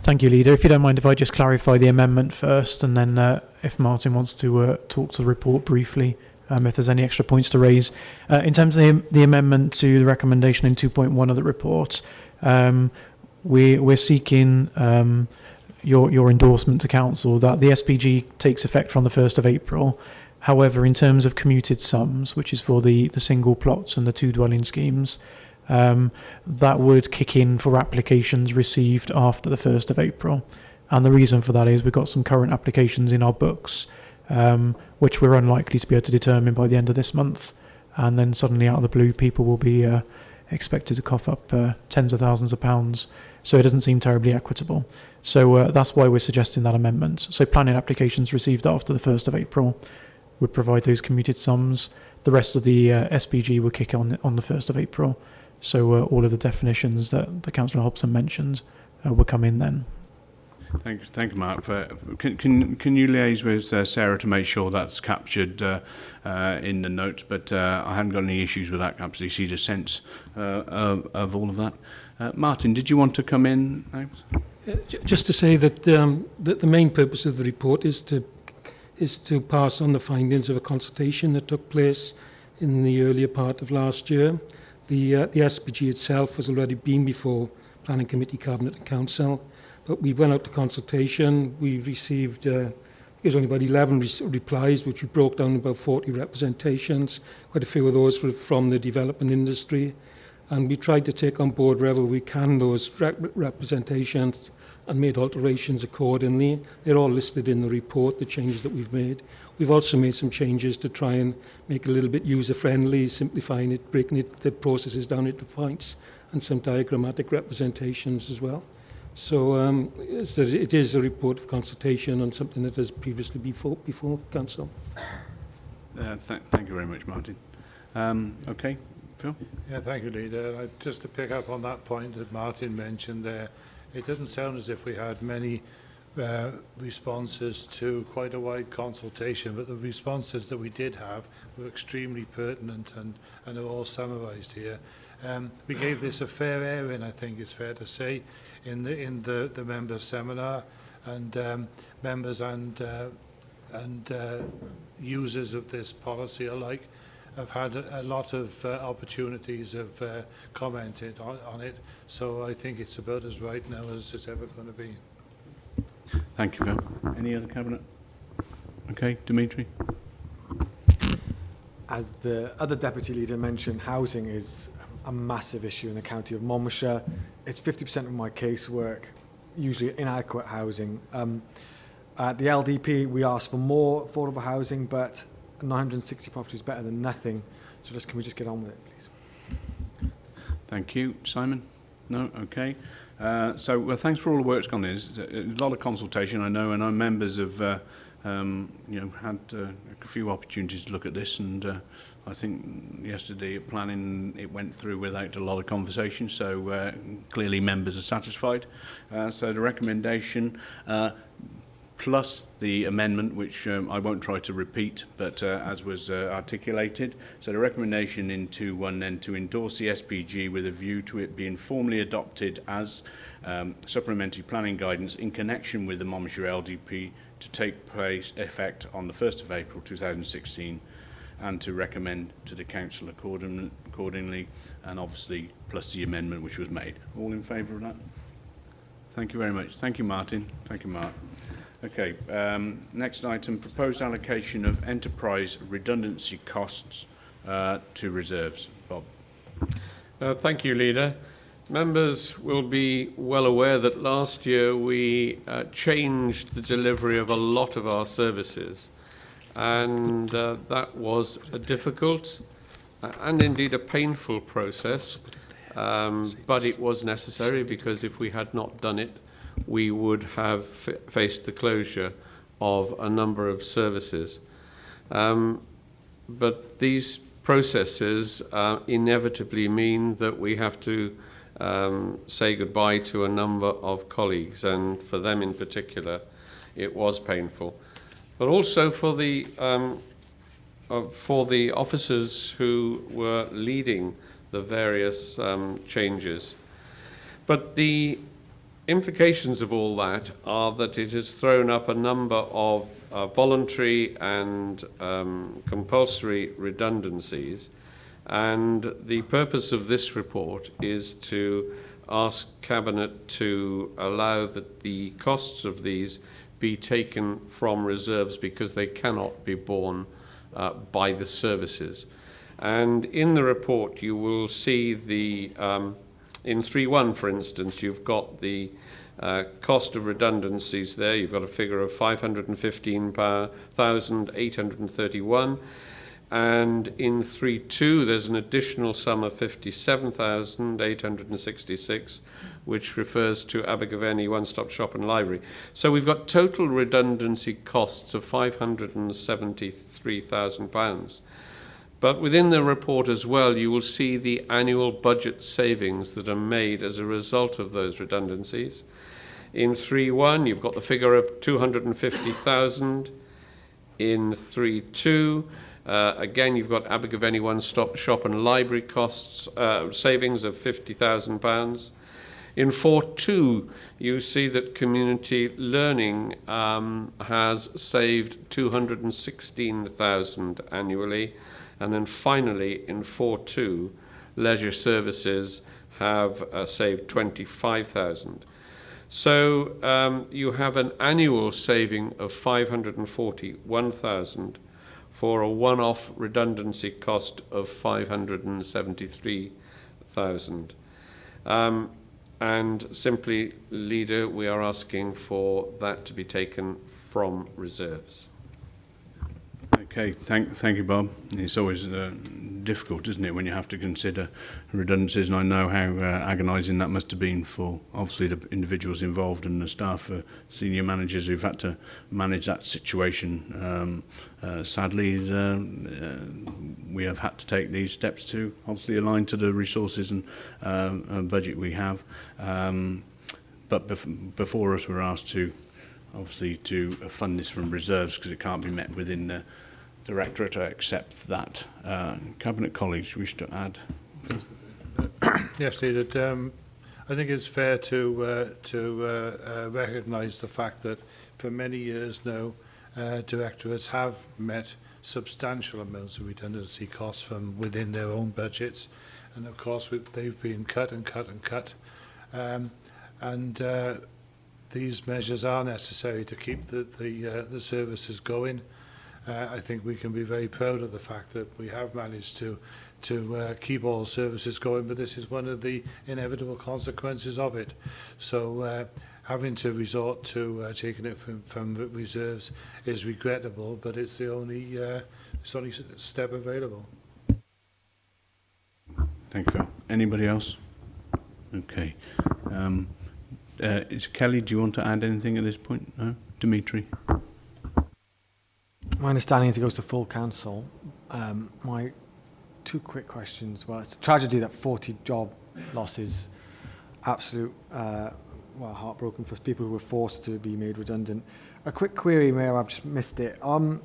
Thank you, Leader. If you don't mind, if I just clarify the amendment first, and then if Martin wants to talk to the report briefly, if there's any extra points to raise. In terms of the amendment to the recommendation in 2.1 of the report, we're seeking your endorsement to Council that the SPG takes effect from the 1st of April. However, in terms of commuted sums, which is for the single plots and the two dwelling schemes, that would kick in for applications received after the 1st of April. And the reason for that is we've got some current applications in our books, which we're unlikely to be able to determine by the end of this month. And then suddenly out of the blue, people will be expected to cough up tens of thousands of pounds. So it doesn't seem terribly equitable. So that's why we're suggesting that amendment. So planning applications received after the 1st of April would provide those commuted sums. The rest of the SPG would kick on the 1st of April. So all of the definitions that the Councillor Hobson mentioned will come in then. Thank you, Mark. Can you liaise with Sarah to make sure that's captured in the notes? But I haven't got any issues with that. Absolutely see the sense of all of that. Martin, did you want to come in? Thanks. Just to say that the main purpose of the report is to pass on the findings of a consultation that took place in the earlier part of last year. The SPG itself has already been before Planning Committee, Cabinet and Council, but we went out to consultation. We received, there's only about 11 replies, which we broke down about 40 representations. Quite a few of those were from the development industry. And we tried to take on board wherever we can those representations and made alterations accordingly. They're all listed in the report, the changes that we've made. We've also made some changes to try and make it a little bit user-friendly, simplifying it, breaking the processes down into points, and some diagrammatic representations as well. So it is a report of consultation on something that has previously been before Council. Thank you very much, Martin. Okay, Phil? Yeah, thank you, Leader. Just to pick up on that point that Martin mentioned there, it doesn't sound as if we had many responses to quite a wide consultation, but the responses that we did have were extremely pertinent and are all summarised here. We gave this a fair airing, I think it's fair to say, in the members' seminar, and members and users of this policy alike have had a lot of opportunities of commented on it, so I think it's about as right now as it's ever going to be. Thank you, Phil. Any other Cabinet? Okay, Dimitri? As the other Deputy Leader mentioned, housing is a massive issue in the county of Monmouthshire. It's 50% of my casework, usually inadequate housing. At the LDP, we asked for more affordable housing, but 960 properties is better than nothing. So can we just get on with it, please? Thank you. Simon? No? Okay. So thanks for all the work that's gone in. It's a lot of consultation, I know, and our members have had a few opportunities to look at this, and I think yesterday at planning it went through without a lot of conversation, so clearly members are satisfied. So the recommendation plus the amendment, which I won't try to repeat, but as was articulated. So the recommendation in 2.1 then to endorse the SPG with a view to it being formally adopted as supplementary planning guidance in connection with the Monmouthshire LDP to take effect on the 1st of April 2016, and to recommend to the Council accordingly, and obviously plus the amendment which was made. All in favour of that? Thank you very much. Thank you, Martin. Thank you, Mark. Okay, next item, proposed allocation of enterprise redundancy costs to reserves. Bob. Thank you, Leader. Members will be well aware that last year we changed the delivery of a lot of our services, and that was a difficult and indeed a painful process, but it was necessary, because if we had not done it, we would have faced the closure of a number of services. But these processes inevitably mean that we have to say goodbye to a number of colleagues, and for them in particular, it was painful. But also for the officers who were leading the various changes. But the implications of all that are that it has thrown up a number of voluntary and compulsory redundancies, and the purpose of this report is to ask Cabinet to allow that the costs of these be taken from reserves, because they cannot be borne by the services. And in the report you will see the in 3.1, for instance, you've got the cost of redundancies there. You've got a figure of 515,831. And in 3.2, there's an additional sum of 57,866, which refers to Abergavenny One-Stop Shop and Library. So we've got total redundancy costs of £573,000. But within the report as well, you will see the annual budget savings that are made as a result of those redundancies. In 3.1, you've got the figure of 250,000. In 3.2, again, you've got Abergavenny One-Stop Shop and Library costs, savings of £50,000. In 4.2, you see that community learning has saved 216,000 annually. And then finally, in 4.2, leisure services have saved 25,000. So you have an annual saving of 541,000 for a one-off redundancy cost of 573,000. And simply, Leader, we are asking for that to be taken from reserves. Okay, thank you, Bob. It's always difficult, isn't it, when you have to consider redundancies, and I know how agonising that must have been for, obviously, the individuals involved and the staff, senior managers who've had to manage that situation. Sadly, we have had to take these steps to, obviously, align to the resources and budget we have. But before us, we're asked to, obviously, to fund this from reserves, because it can't be met within the Directorate. I accept that. Cabinet colleagues wish to add? Yes, Leader. I think it's fair to recognise the fact that for many years now, directorates have met substantial amounts of redundancy costs from within their own budgets, and of course they've been cut and cut and cut. These measures are necessary to keep the services going. I think we can be very proud of the fact that we have managed to keep all services going, but this is one of the inevitable consequences of it. So having to resort to taking it from reserves is regrettable, but it's the only step available. Thank you, Phil. Anybody else? Okay. Kelly, do you want to add anything at this point? No? Dimitri? My understanding is it goes to full council. My two quick questions. Well, it's a tragedy that 40 job losses, absolute, heartbroken for people who were forced to be made redundant. A quick query, Mayor, I've just missed it. The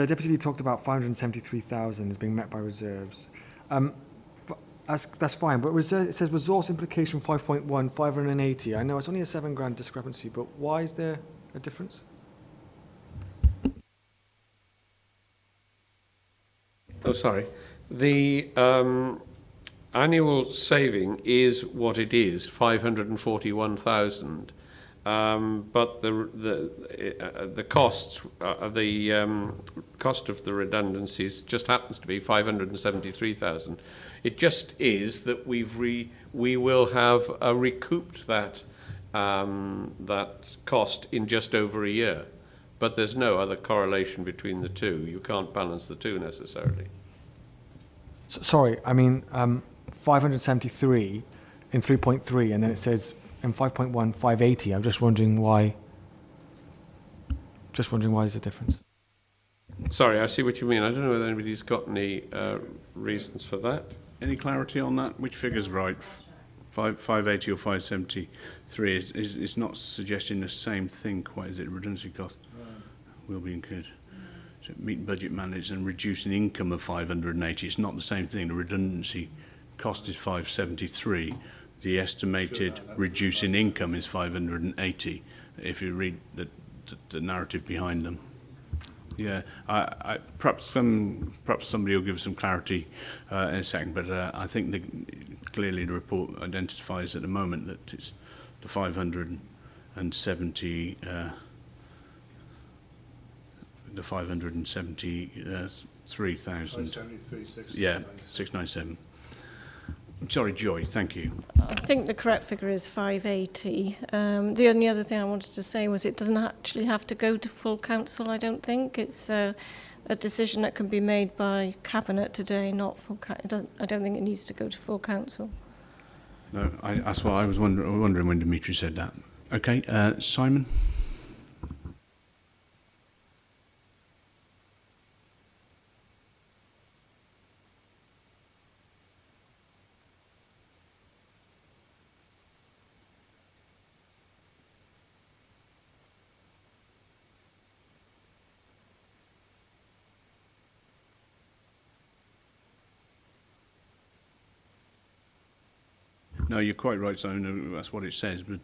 Deputy talked about 573,000 as being met by reserves. That's fine, but it says resource implication 5.1, 580. I know it's only a £7,000 discrepancy, but why is there a difference? Oh, sorry. The annual saving is what it is, 541,000. but the costs, cost of the redundancies just happens to be 573,000. It just is that we will have recouped that that cost in just over a year, but there's no other correlation between the two. You can't balance the two necessarily. Sorry, I mean 573 in 3.3, and then it says in 5.1 580. I'm just wondering why. Just wondering why there's a difference. Sorry, I see what you mean. I don't know whether anybody's got any reasons for that. Any clarity on that? Which figure's right? 580 or 573 is not suggesting the same thing quite, is it? Redundancy cost will be incurred. So meet budget mandates and reducing income of 580. It's not the same thing. The redundancy cost is 573. The estimated reducing income is 580. If you read the narrative behind them. Yeah, perhaps somebody will give some clarity in a second, but I think clearly the report identifies at the moment that it's the 570, the 573,000. Yeah, 697. Sorry, Joy, thank you. I think the correct figure is 580. The only other thing I wanted to say was it doesn't actually have to go to full council, I don't think. It's a decision that can be made by Cabinet today, not full I don't think it needs to go to full council. No, that's what I was wondering when Dimitri said that. Okay, Simon? No, you're quite right, Simon. That's what it says, but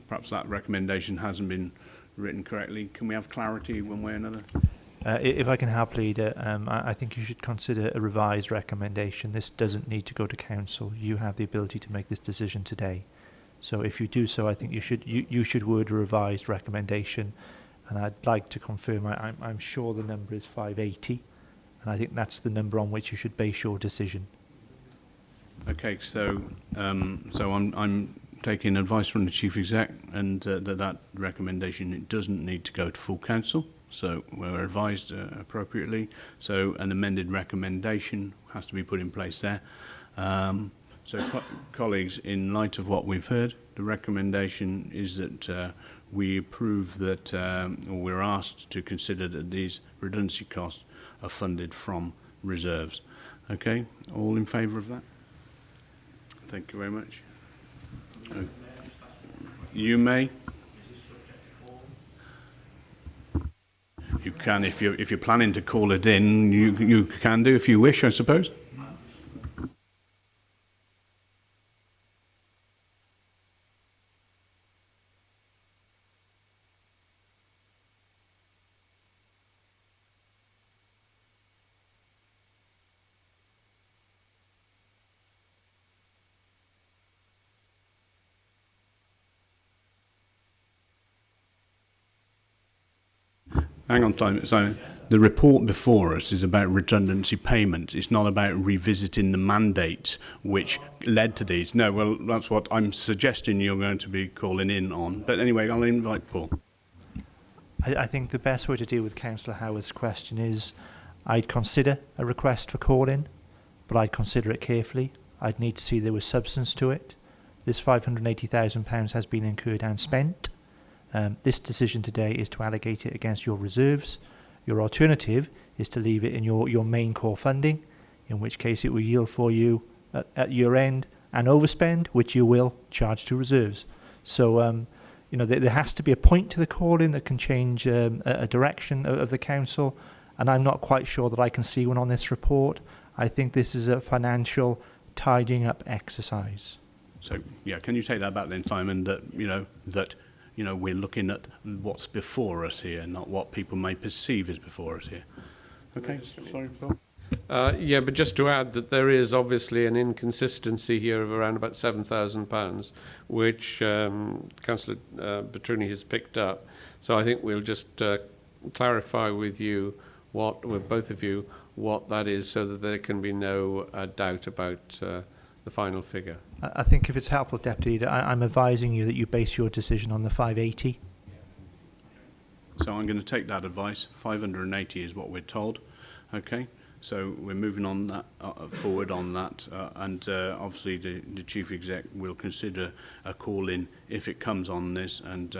perhaps that recommendation hasn't been written correctly. Can we have clarity one way or another? If I can help, Leader, I think you should consider a revised recommendation. This doesn't need to go to council. You have the ability to make this decision today. So if you do so, I think you should word a revised recommendation. And I'd like to confirm, I'm sure the number is 580, and I think that's the number on which you should base your decision. Okay, so I'm taking advice from the Chief Exec, and that recommendation, it doesn't need to go to full council, so we're advised appropriately. So an amended recommendation has to be put in place there. Colleagues, in light of what we've heard, the recommendation is that we approve that, or we're asked to consider that these redundancy costs are funded from reserves. Okay, all in favour of that? Thank you very much. You may. You can, if you're planning to call it in, you can do if you wish, I suppose. Hang on, Simon. The report before us is about redundancy payments. It's not about revisiting the mandates which led to these. No, well, that's what I'm suggesting you're going to be calling in on. But anyway, I'll invite Paul. I think the best way to deal with Councillor Howard's question is I'd consider a request for call-in, but I'd consider it carefully. I'd need to see there was substance to it. This £580,000 has been incurred and spent. This decision today is to allocate it against your reserves. Your alternative is to leave it in your main core funding, in which case it will yield for you at year end an overspend, which you will charge to reserves. So, there has to be a point to the call-in that can change a direction of the council, and I'm not quite sure that I can see one on this report. I think this is a financial tidying up exercise. So, yeah, can you take that back then, Simon, that we're looking at what's before us here, not what people may perceive as before us here. Okay, sorry, Paul. Yeah, but just to add that there is obviously an inconsistency here of around about £7,000, which Councillor Petruni has picked up. So I think we'll just clarify with you, with both of you, what that is, so that there can be no doubt about the final figure. I think if it's helpful, Deputy Leader, I'm advising you that you base your decision on the 580. So I'm going to take that advice. 580 is what we're told. Okay. So we're moving on that, forward on that, and obviously the Chief Exec will consider a call in if it comes on this, and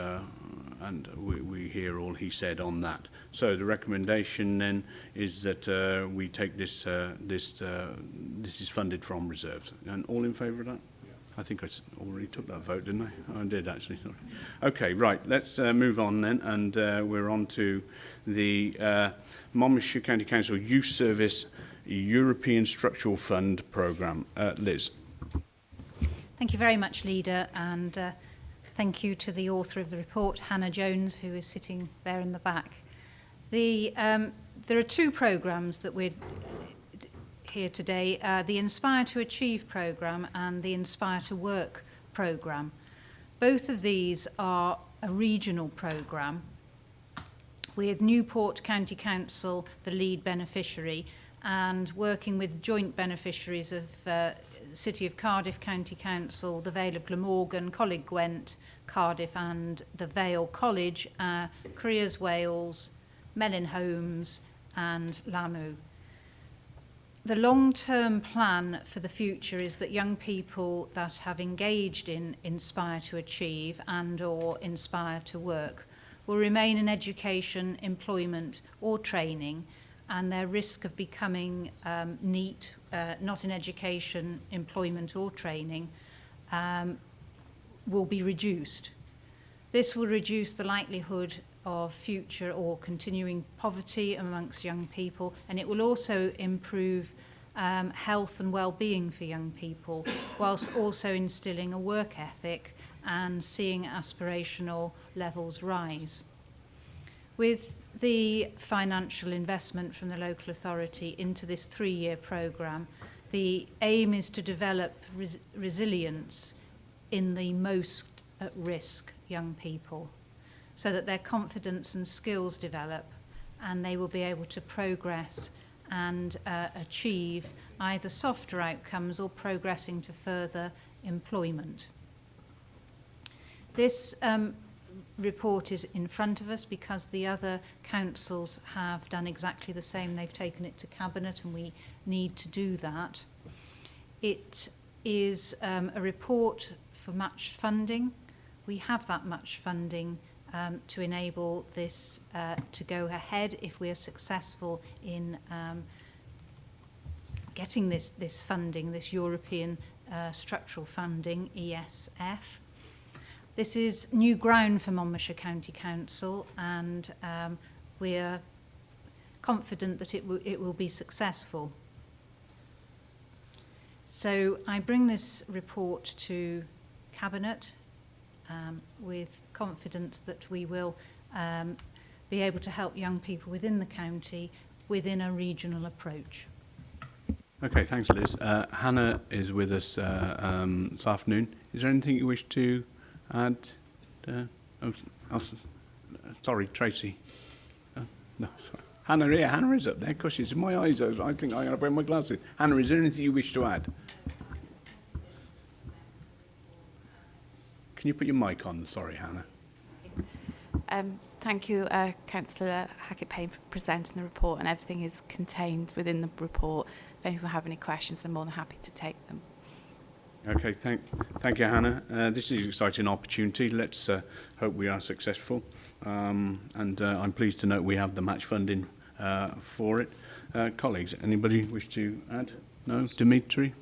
we hear all he said on that. So the recommendation then is that we take this. This is funded from reserves, and all in favour of that? I think I already took that vote, didn't I? I did, actually, sorry. Okay, right, let's move on then, and we're on to the Monmouthshire County Council Youth Service European Structural Fund Programme. Liz. Thank you very much, Leader, and thank you to the author of the report, Hannah Jones, who is sitting there in the back. There are two programmes that we're here today, the Inspire to Achieve programme and the Inspire to Work programme. Both of these are a regional programme, with Newport County Council the lead beneficiary, and working with joint beneficiaries of City of Cardiff County Council, the Vale of Glamorgan, Coleg Gwent, Cardiff and the Vale College, Careers Wales, Melin Homes and Lamu. The long-term plan for the future is that young people that have engaged in Inspire to Achieve and or Inspire to Work will remain in education, employment or training, and their risk of becoming NEET, not in education, employment or training, will be reduced. This will reduce the likelihood of future or continuing poverty amongst young people, and it will also improve health and well-being for young people, whilst also instilling a work ethic and seeing aspirational levels rise. With the financial investment from the local authority into this 3-year programme, the aim is to develop resilience in the most at risk young people, so that their confidence and skills develop and they will be able to progress and achieve either softer outcomes or progressing to further employment. This report is in front of us because the other councils have done exactly the same. They've taken it to Cabinet, and we need to do that. It is a report for match funding. We have that match funding to enable this to go ahead if we are successful in getting this funding, this European structural funding, ESF. This is new ground for Monmouthshire County Council, and we're confident that it will be successful. So I bring this report to Cabinet with confidence that we will be able to help young people within the county within a regional approach. Okay, thanks, Liz. Hannah is with us this afternoon. Is there anything you wish to add? Sorry, Tracy. No, sorry. Hannah, yeah, Hannah is up there. Of course, she's in my eyes. I think I'm going to wear my glasses. Hannah, is there anything you wish to add? Can you put your mic on? Sorry, Hannah. Thank you, Councillor Hackett-Payne, for presenting the report, and everything is contained within the report. If anyone have any questions, I'm more than happy to take them. Okay, thank you, Hannah. This is an exciting opportunity. Let's hope we are successful. And I'm pleased to note we have the match funding for it. Colleagues, anybody wish to add? No? Dimitri?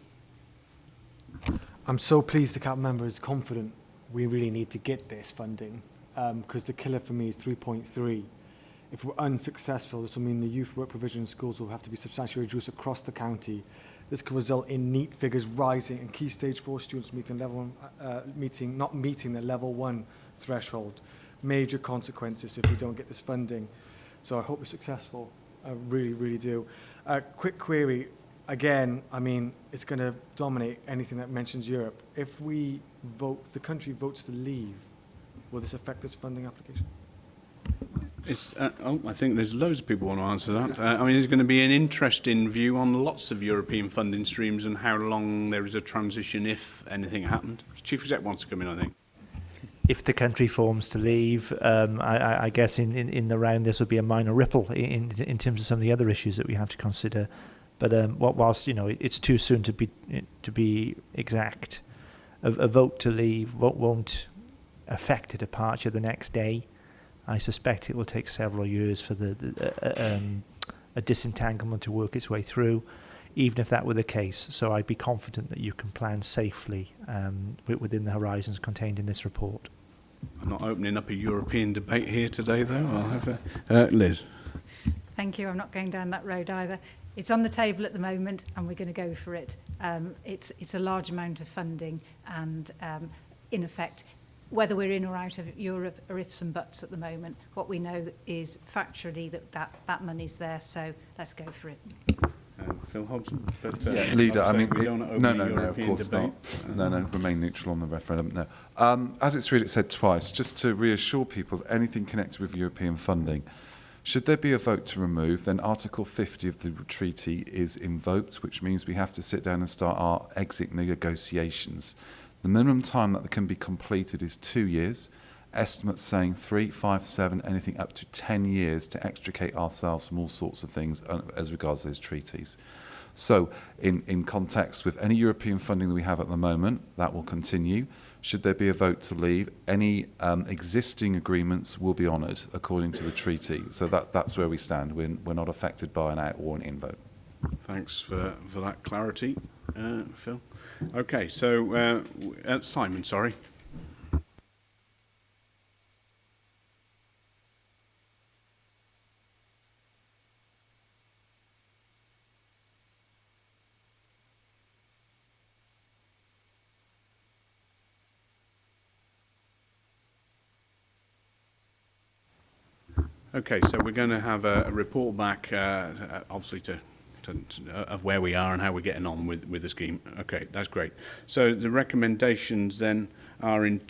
I'm so pleased the Cabinet member is confident we really need to get this funding, because the killer for me is 3.3. If we're unsuccessful, this will mean the youth work provision in schools will have to be substantially reduced across the county. This could result in NEET figures rising and key stage 4 students not meeting the level 1 threshold. Major consequences if we don't get this funding. So I hope we're successful. I really, really do. Quick query. Again, I mean, it's going to dominate anything that mentions Europe. If we vote, if the country votes to leave, will this affect this funding application? It's, I think there's loads of people want to answer that. I mean, there's going to be an interesting view on lots of European funding streams and how long there is a transition if anything happened. Chief Exec wants to come in, I think. If the country forms to leave, I guess in the round this would be a minor ripple in terms of some of the other issues that we have to consider. But whilst it's too soon to be exact, a vote to leave won't affect a departure the next day. I suspect it will take several years for a disentanglement to work its way through, even if that were the case. So I'd be confident that you can plan safely within the horizons contained in this report. I'm not opening up a European debate here today, though. I'll have Liz. Thank you. I'm not going down that road either. It's on the table at the moment, and we're going to go for it. It's a large amount of funding, and in effect, whether we're in or out of Europe are ifs and buts at the moment. What we know is factually that money's there, so let's go for it. Phil Hobson. But, Leader, I mean, we don't want to open a no, of European course debate. not. No, remain neutral on the referendum. No. As it's read, it said twice, just to reassure people that anything connected with European funding, should there be a vote to remove, then Article 50 of the treaty is invoked, which means we have to sit down and start our exit negotiations. The minimum time that can be completed is 2 years. Estimates saying 3, 5, 7, anything up to 10 years to extricate ourselves from all sorts of things as regards those treaties. So, in context with any European funding that we have at the moment, that will continue. Should there be a vote to leave, any existing agreements will be honoured according to the treaty. So that's where we stand. We're not affected by an out or an in vote. Thanks for that clarity, Phil. Okay, so Simon, sorry. Okay, so we're going to have a report back, obviously, of where we are and how we're getting on with the scheme. Okay, that's great. So the recommendations then are in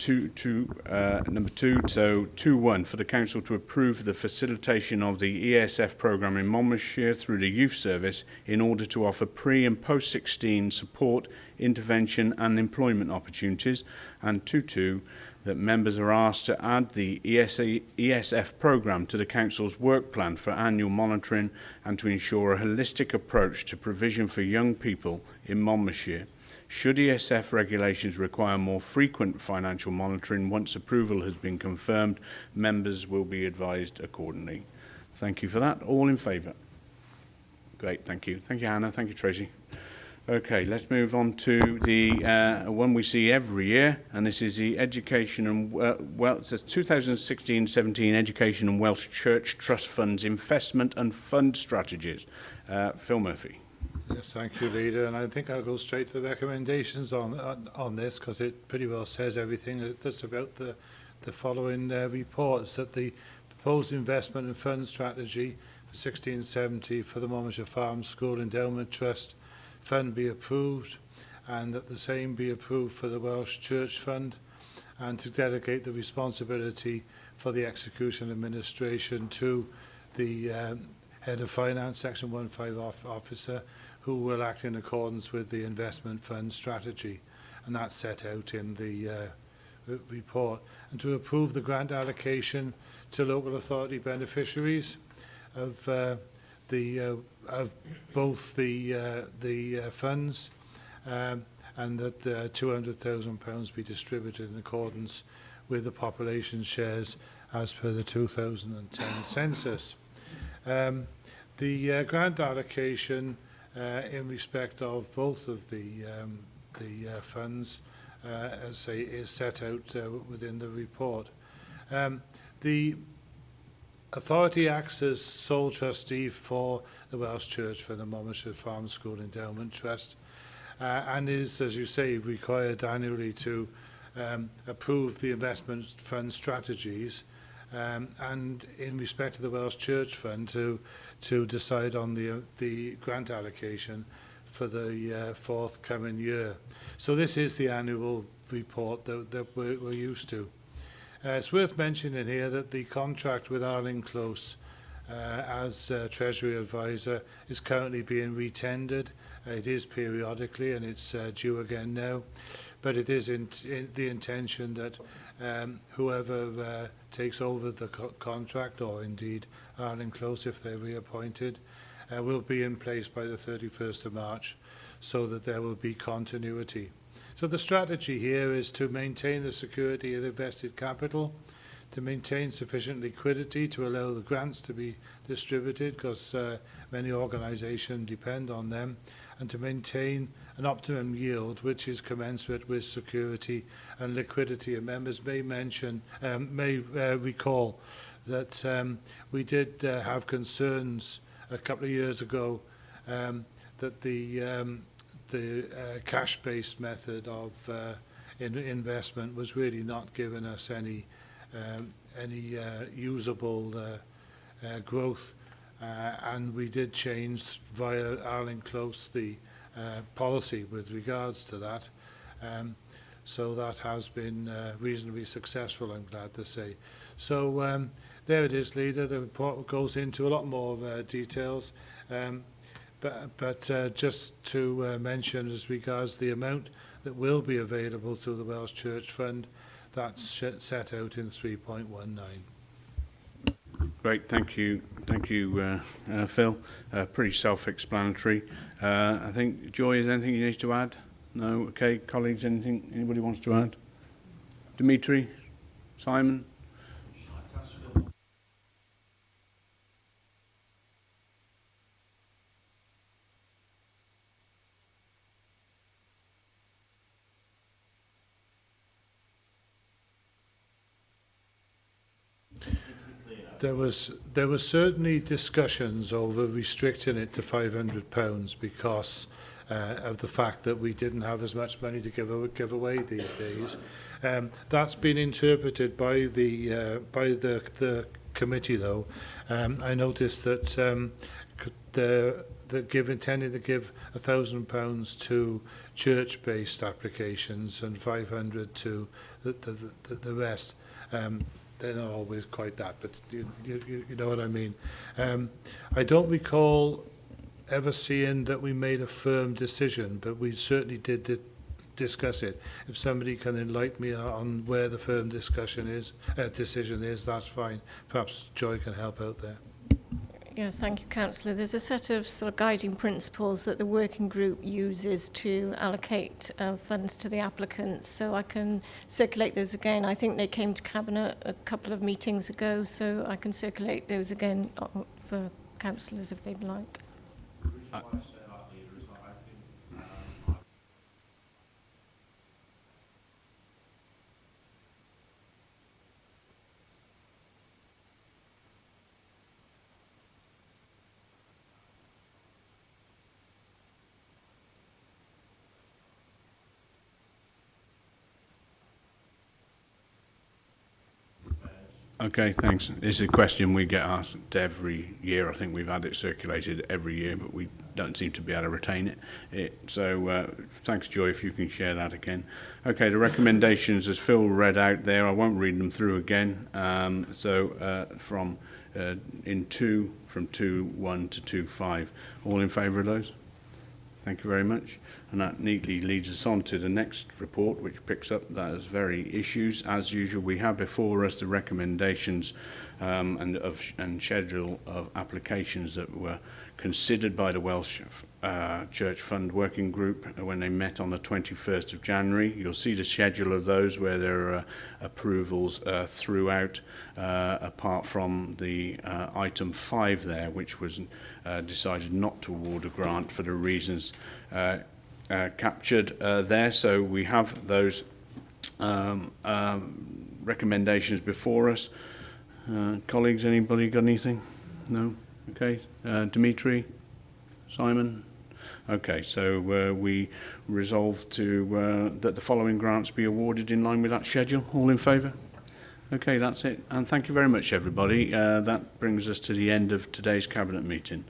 number 2, so 2.1 for the council to approve the facilitation of the ESF programme in Monmouthshire through the youth service in order to offer pre and post 16 support, intervention and employment opportunities, and 2.2 that members are asked to add the ESF programme to the Council's work plan for annual monitoring and to ensure a holistic approach to provision for young people in Monmouthshire. Should ESF regulations require more frequent financial monitoring once approval has been confirmed, members will be advised accordingly. Thank you for that. All in favour? Great, thank you. Thank you, Hannah. Thank you, Tracy. Okay, let's move on to the one we see every year, and this is the Education and it says 2016-17 Education and Welsh Church Trust Funds Investment and Fund Strategies. Phil Murphy. Yes, thank you, Leader. And I think I'll go straight to the recommendations on this, because it pretty well says everything that's about the following reports. That the proposed investment and fund strategy for 16-17 for the Monmouthshire Farm School Endowment Trust Fund be approved, and that the same be approved for the Welsh Church Fund, and to delegate the responsibility for the execution administration to the Head of Finance, Section 15 officer, who will act in accordance with the investment fund strategy, and that's set out in the report. And to approve the grant allocation to local authority beneficiaries of both the funds, and that £200,000 be distributed in accordance with the population shares as per the 2010 census. The grant allocation in respect of both of the funds, as I say, is set out within the report. The Authority acts as sole trustee for the Welsh Church for the Monmouthshire Farm School Endowment Trust, and is, as you say, required annually to approve the investment fund strategies and in respect to the Welsh Church Fund to decide on the grant allocation for the forthcoming year. So this is the annual report that we're used to. It's worth mentioning here that the contract with Arling Close as Treasury Advisor is currently being retendered. It is periodically, and it's due again now. But it is in the intention that whoever takes over the contract, or indeed Arling Close if they're reappointed, will be in place by the 31st of March, so that there will be continuity. So the strategy here is to maintain the security of the invested capital, to maintain sufficient liquidity to allow the grants to be distributed, because many organisations depend on them, and to maintain an optimum yield which is commensurate with security and liquidity. And members may recall that we did have concerns a couple of years ago that the cash-based method of investment was really not giving us any usable growth, and we did change via Arling Close the policy with regards to that. So that has been reasonably successful, I'm glad to say. So there it is, Leader. The report goes into a lot more details, but just to mention as regards the amount that will be available through the Welsh Church Fund, that's set out in 3.19. Great, thank you, Phil. Pretty self-explanatory. I think, Joy, is there anything you need to add? No? Okay, colleagues, anything anybody wants to add? Dimitri? Simon? There was certainly discussions over restricting it to £500 because of the fact that we didn't have as much money to give away these days. That's been interpreted by the committee, though. I noticed that intending to give £1,000 to church-based applications and 500 to the rest. They're not always quite that, but you know what I mean. I don't recall ever seeing that we made a firm decision, but we certainly did discuss it. If somebody can enlighten me on where the firm decision is, that's fine. Perhaps Joy can help out there. Yes, thank you, Councillor. There's a set of sort of guiding principles that the working group uses to allocate funds to the applicants, so I can circulate those again. I think they came to Cabinet a couple of meetings ago, so I can circulate those again for councillors if they'd like. Okay, thanks. This is a question we get asked every year. I think we've had it circulated every year, but we don't seem to be able to retain it. So thanks, Joy, if you can share that again. Okay, the recommendations, as Phil read out there, I won't read them through again. From 2.1 to 2.5. All in favour of those? Thank you very much. And that neatly leads us on to the next report, which picks up those very issues. As usual, we have before us the recommendations and schedule of applications that were considered by the Welsh Church Fund Working Group when they met on the 21st of January. You'll see the schedule of those where there are approvals throughout, apart from the item 5 there, which was decided not to award a grant for the reasons captured there. So we have those recommendations before us. Colleagues, anybody got anything? No? Okay. Dimitri? Simon? Okay, so we resolve to that the following grants be awarded in line with that schedule. All in favour? Okay, that's it. And thank you very much, everybody. That brings us to the end of today's Cabinet meeting.